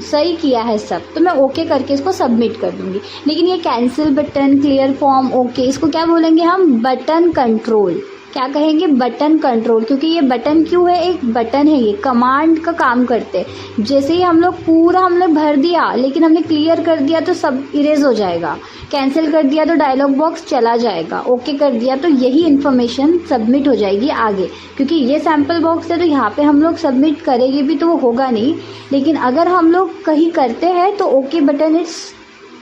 सही किया है सब तो मैं ओके करके इसको सबमिट कर दूंगी। लेकिन ये cancel button, clear form, okay, इसको क्या बोलेंगे हम, बटन कंट्रोल। क्या कहेंगे, बटन कंट्रोल। क्योंकि ये बटन क्यों है, एक बटन है, ये कमांड का काम करते। जैसे ही हम लोग पूरा हमने भर दिया लेकिन हमने क्लियर कर दिया तो सब इरेज हो जाएगा, कैंसिल कर दिया तो डायलॉग बॉक्स चला जाएगा, ओके कर दिया तो यही इन्फॉर्मेशन सबमिट हो जाएगी आगे। क्योंकि ये सैम्पल बॉक्स है तो यहाँ पे हम लोग सबमिट करेंगे भी तो वो होगा नहीं, लेकिन अगर हम लोग कहीं करते हैं तो okay button is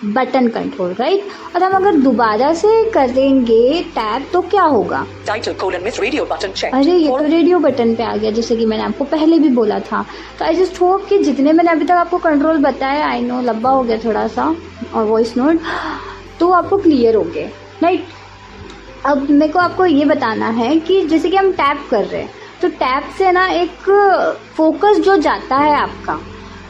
button control, right. और हम अगर दोबारा से करेंगे टैप तो क्या होगा, अरे ये तो रेडियो बटन पे आ गया, जैसे कि मैंने आपको पहले भी बोला था। तो आई जस्ट होप कि जितने मैंने अभी तक आपको कंट्रोल बताया, आई नो लंबा हो गया थोड़ा सा और वॉइस नोट, तो आपको क्लियर हो गए, राइट। अब मेरे को आपको ये बताना है कि जैसे कि हम टैप कर रहे हैं तो टैप से ना एक फोकस जो जाता है आपका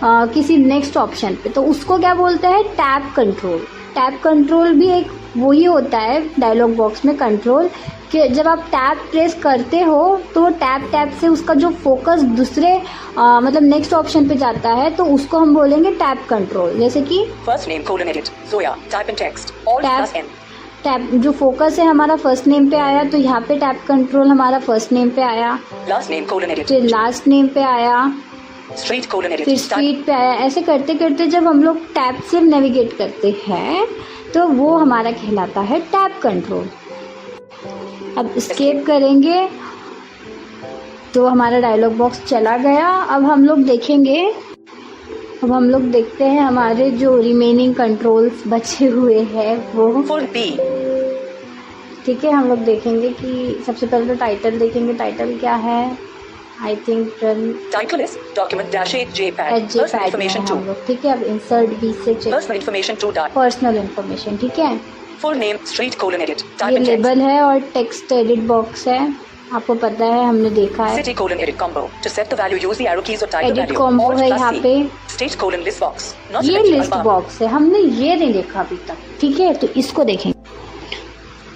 किसी नेक्स्ट ऑप्शन पे, तो उसको क्या बोलते हैं, टैप कंट्रोल। टैप कंट्रोल भी एक वही होता है डायलॉग बॉक्स में कंट्रोल, कि जब आप टैप प्रेस करते हो तो टैप से उसका जो फोकस दूसरे मतलब नेक्स्ट ऑप्शन पे जाता है तो उसको हम बोलेंगे टैप कंट्रोल। जैसे कि first name colon edit Zoya type in text all plus N. Tab जो फोकस है हमारा फर्स्ट नेम पे आया तो यहाँ पे टैप कंट्रोल हमारा फर्स्ट नेम पे आया, लास्ट नेम कोलन एडिट फिर लास्ट नेम पे आया, स्ट्रीट कोलन एडिट फिर स्ट्रीट पे आया। ऐसे करते करते जब हम लोग टैप से नेविगेट करते हैं तो वो हमारा कहलाता है टैप कंट्रोल। अब एस्केप करेंगे तो हमारा डायलॉग बॉक्स चला गया। अब हम लोग देखेंगे, अब हम लोग देखते हैं हमारे जो रिमेनिंग कंट्रोल्स बचे हुए हैं वो फुल बी। ठीक है, हम लोग देखेंगे कि सबसे पहले तो टाइटल देखेंगे। टाइटल क्या है, I think title is document -JPEG personal information 2। ठीक है, अब इंसर्ट बी से चेक पर्सनल इन्फॉर्मेशन 2 पर्सनल इन्फॉर्मेशन। ठीक है, full name street colon edit type in text, ये लेबल है और टेक्स्ट एडिट बॉक्स है। आपको पता है, हमने देखा है। City colon edit combo. To set the value, use the arrow keys or type the edit value. Combo Alt है plus यहाँ C. पे, State colon list box. Not ये selected लिस्ट album. बॉक्स है, हमने ये नहीं देखा अभी तक, ठीक है। तो इसको देखेंगे,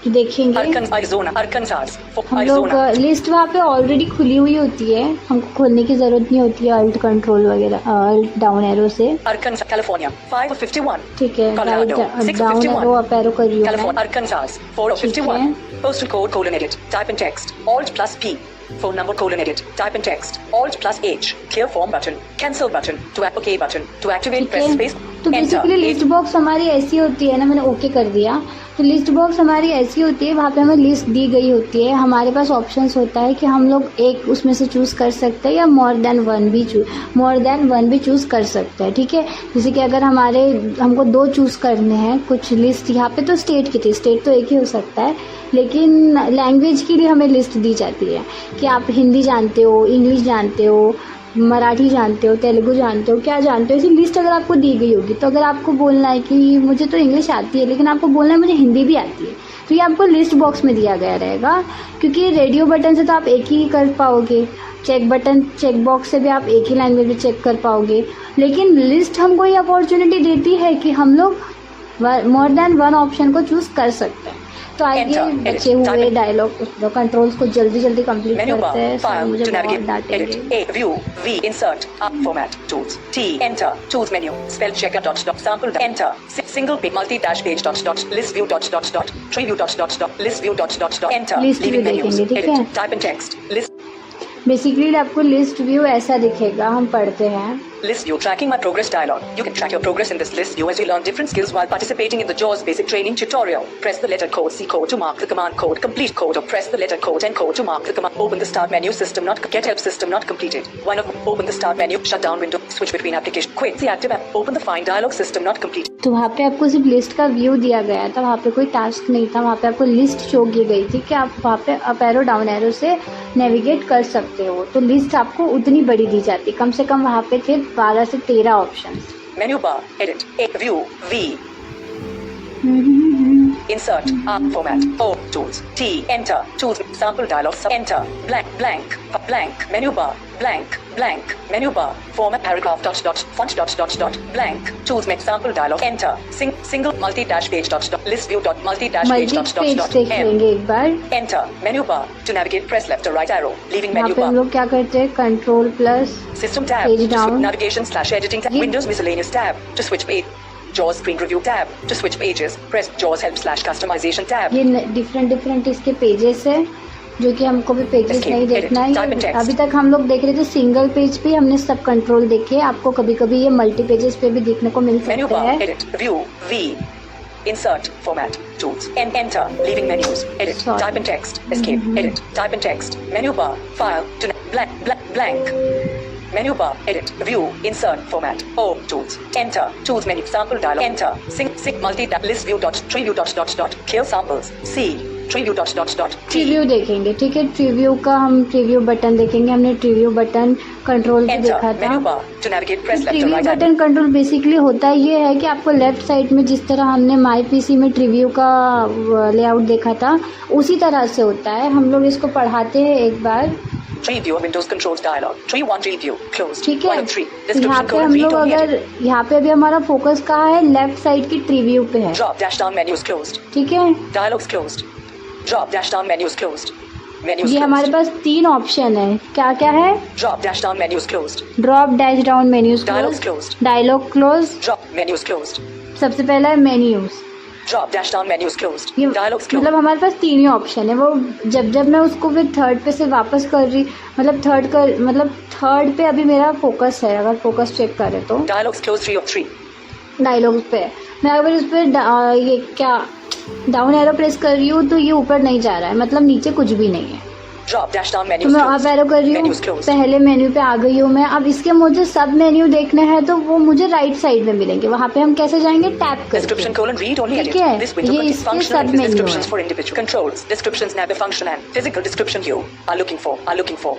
तो देखेंगे Arizona, Arkansas, हम लोग Arizona. लिस्ट वहाँ पे ऑलरेडी खुली हुई होती है, हमको खोलने की जरूरत नहीं होती है अल्ट कंट्रोल वगैरह, अल्ट डाउन एरो से, Arkansas, California, 5:51. ठीक है। Colorado, down 6:51. Arrow up arrow कर रही हूँ California, मैं, Arkansas, 4:51. Postal code colon edit. Type in text. Alt plus P. Phone number colon edit. Type in text. Alt plus H. Clear form button. Cancel button. To OK button. To activate ठीक press है। space. तो बेसिकली लिस्ट बॉक्स हमारी ऐसी होती है ना, मैंने ओके कर दिया, तो लिस्ट बॉक्स हमारी ऐसी होती है, वहाँ पे हमें लिस्ट दी गई होती है, हमारे पास ऑप्शंस होता है कि हम लोग एक उसमें से चूज कर सकते हैं या मोर देन वन भी चूज कर सकते हैं, ठीक है। जैसे कि अगर हमको 2 चूज करने हैं, कुछ लिस्ट यहाँ पे तो स्टेट की थी, स्टेट तो एक ही हो सकता है, लेकिन लैंग्वेज के लिए हमें लिस्ट दी जाती है कि आप हिंदी जानते हो, इंग्लिश जानते हो, मराठी जानते हो, तेलुगु जानते हो, क्या जानते हो, ऐसी लिस्ट अगर आपको दी गई होगी। तो अगर आपको बोलना है कि मुझे तो इंग्लिश आती है लेकिन आपको बोलना है मुझे हिंदी भी आती है, तो ये आपको लिस्ट बॉक्स में दिया गया रहेगा, क्योंकि रेडियो बटन से तो आप एक ही कर पाओगे, चेक बॉक्स से भी आप एक ही लैंग्वेज में चेक कर पाओगे, लेकिन लिस्ट हमको ये अपॉर्चुनिटी देती है कि हम लोग मोर देन वन ऑप्शन को चूज कर सकते हैं। तो आइए बचे हुए डायलॉग कंट्रोल्स को जल्दी जल्दी कंप्लीट करते हैं, सारे मुझे बहुत डांटेंगे। A, view, V, insert, up, format, tools, T, enter, tools menu, spell checker, sample, enter, single page, multi-dash page, list view, tree view, list view, enter, leaving menus, edit, type in text, list. Basically आपको लिस्ट व्यू ऐसा दिखेगा, हम पढ़ते हैं। List view tracking my progress dialog. You can track your progress in this list view as you learn different skills while participating in the JAWS basic training tutorial. Press the letter code C code to mark the command code complete code, or press the letter code N code to mark the command. Open the start menu, system not get help system not completed. Open the start menu, shut down window, switch between application. Quit the active app. Open the find dialog, system not complete. तो वहाँ पे आपको सिर्फ लिस्ट का व्यू दिया गया था, वहाँ पे कोई टास्क नहीं था, वहाँ पे आपको लिस्ट शो की गई थी कि आप वहाँ पे अप एरो डाउन एरो से नेविगेट कर सकते हो। तो लिस्ट आपको उतनी बड़ी दी जाती, कम से कम वहाँ पे थे 12 से 13 options. Menu bar, edit, A, view, V. Insert, R, format, O, tools, T, enter, tools, sample dialog, enter, blank, menu bar, blank, menu bar, format, paragraph, font, blank, tools, make sample dialog, enter, single, multi-dash page, list view, multi-dash page, देख लेंगे एक बार। enter, menu bar, to navigate, press left or right arrow, leaving menu bar. हम लोग क्या करते हैं, control plus System tab, page to down, navigation / editing tab, Windows miscellaneous tab, to switch page, JAWS screen review tab, to switch pages, press JAWS help / customization tab. ये डिफरेंट इसके पेजेस है, जो कि हमको भी पेजेस नहीं देखना है। अभी तक हम लोग देख रहे थे सिंगल पेज पे, हमने सब कंट्रोल देखे, आपको कभी कभी ये मल्टी पेजेस पे भी देखने को मिल सकते हैं। Edit, view, V, insert, format, tools, enter, leaving menus, edit, type in text, escape, edit, type in text, menu bar, file, blank. Menu bar, edit, view, insert, format, O, tools, enter, tools menu, sample dialog, enter, sync, list view, tree view, clear samples, C, tree view, tree view देखेंगे, ठीक है। ट्री व्यू का हम ट्री व्यू बटन देखेंगे, हमने ट्री व्यू बटन कंट्रोल पे देखा था। Tree view button control basically होता ये है कि आपको लेफ्ट साइड में, जिस तरह हमने माई पीसी में ट्री व्यू का लेआउट देखा था, उसी तरह से होता है। हम लोग इसको पढ़ाते हैं एक बार। Tree view, Windows controls dialog, tree 1 tree view, closed, ठीक है। 1 of 3, यहाँ पे हम लोग अगर यहाँ पे अभी हमारा फोकस कहाँ है, लेफ्ट साइड की ट्री व्यू पे है। Drop dash down menus closed, ठीक है, dialogs closed, drop dash down menus closed, menus ये हमारे पास 3 ऑप्शन है, क्या क्या है? Drop dash down menus closed, drop dash down menus dialogs closed, dialogue close, drop menus closed, सबसे पहला है menus, drop dash down menus closed, ये dialogs closed, मतलब हमारे पास 3 ही ऑप्शन है। वो जब मैं उसको फिर थर्ड पे से वापस कर रही, मतलब थर्ड पे अभी मेरा फोकस है, अगर फोकस चेक करें तो dialogs closed 3 of 3, डायलॉग पे मैं अगर उस पर ये क्या डाउन एरो प्रेस कर रही हूँ तो ये ऊपर नहीं जा रहा है, मतलब नीचे कुछ भी नहीं है। drop dash down तो menus मैं अप closed, एरो कर रही हूँ, menus closed, पहले मेन्यू पे आ गई हूँ मैं। अब इसके मुझे सब मेन्यू देखने हैं तो वो मुझे राइट साइड में मिलेंगे, वहाँ पे हम कैसे जाएंगे, टैप करके। description colon read only edit, ठीक है, this window ये contains इसके functional सब and मेन्यू descriptions है। for individual controls, descriptions nav function and physical description you are looking for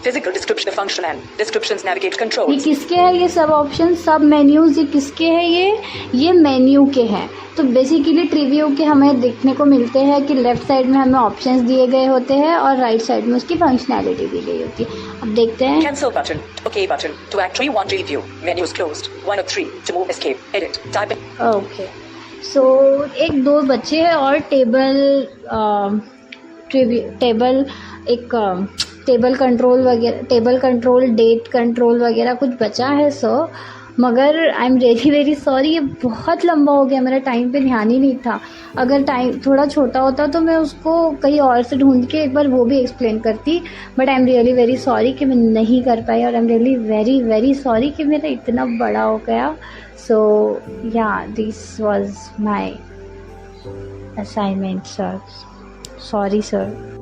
Physical description of function and descriptions navigate ये controls. किसके हैं ये सब ऑप्शन, सब मेन्यूज, ये किसके हैं? ये मेन्यू के हैं। तो बेसिकली ट्रिवियो के हमें देखने को मिलते हैं कि लेफ्ट साइड में हमें ऑप्शंस दिए गए होते हैं और राइट साइड में उसकी फंक्शनैलिटी दी गई होती है। अब देखते हैं। Cancel button. OK button. To actually want to review. Menus closed. 1 of 3. To move escape. Edit. Type in. Okay, so एक दो बच्चे हैं और टेबल कंट्रोल वगैरह, टेबल कंट्रोल, डेट कंट्रोल वगैरह कुछ बचा है सर। मगर I am really very sorry, ये बहुत लंबा हो गया, मेरा टाइम पे ध्यान ही नहीं था। अगर टाइम थोड़ा छोटा होता तो मैं उसको कहीं और से ढूंढ के एक बार वो भी एक्सप्लेन करती, but I am really very sorry कि मैं नहीं कर पाई, और आई am really very very sorry कि मेरा इतना बड़ा हो गया। सो या this was my assignment sir, sorry sir.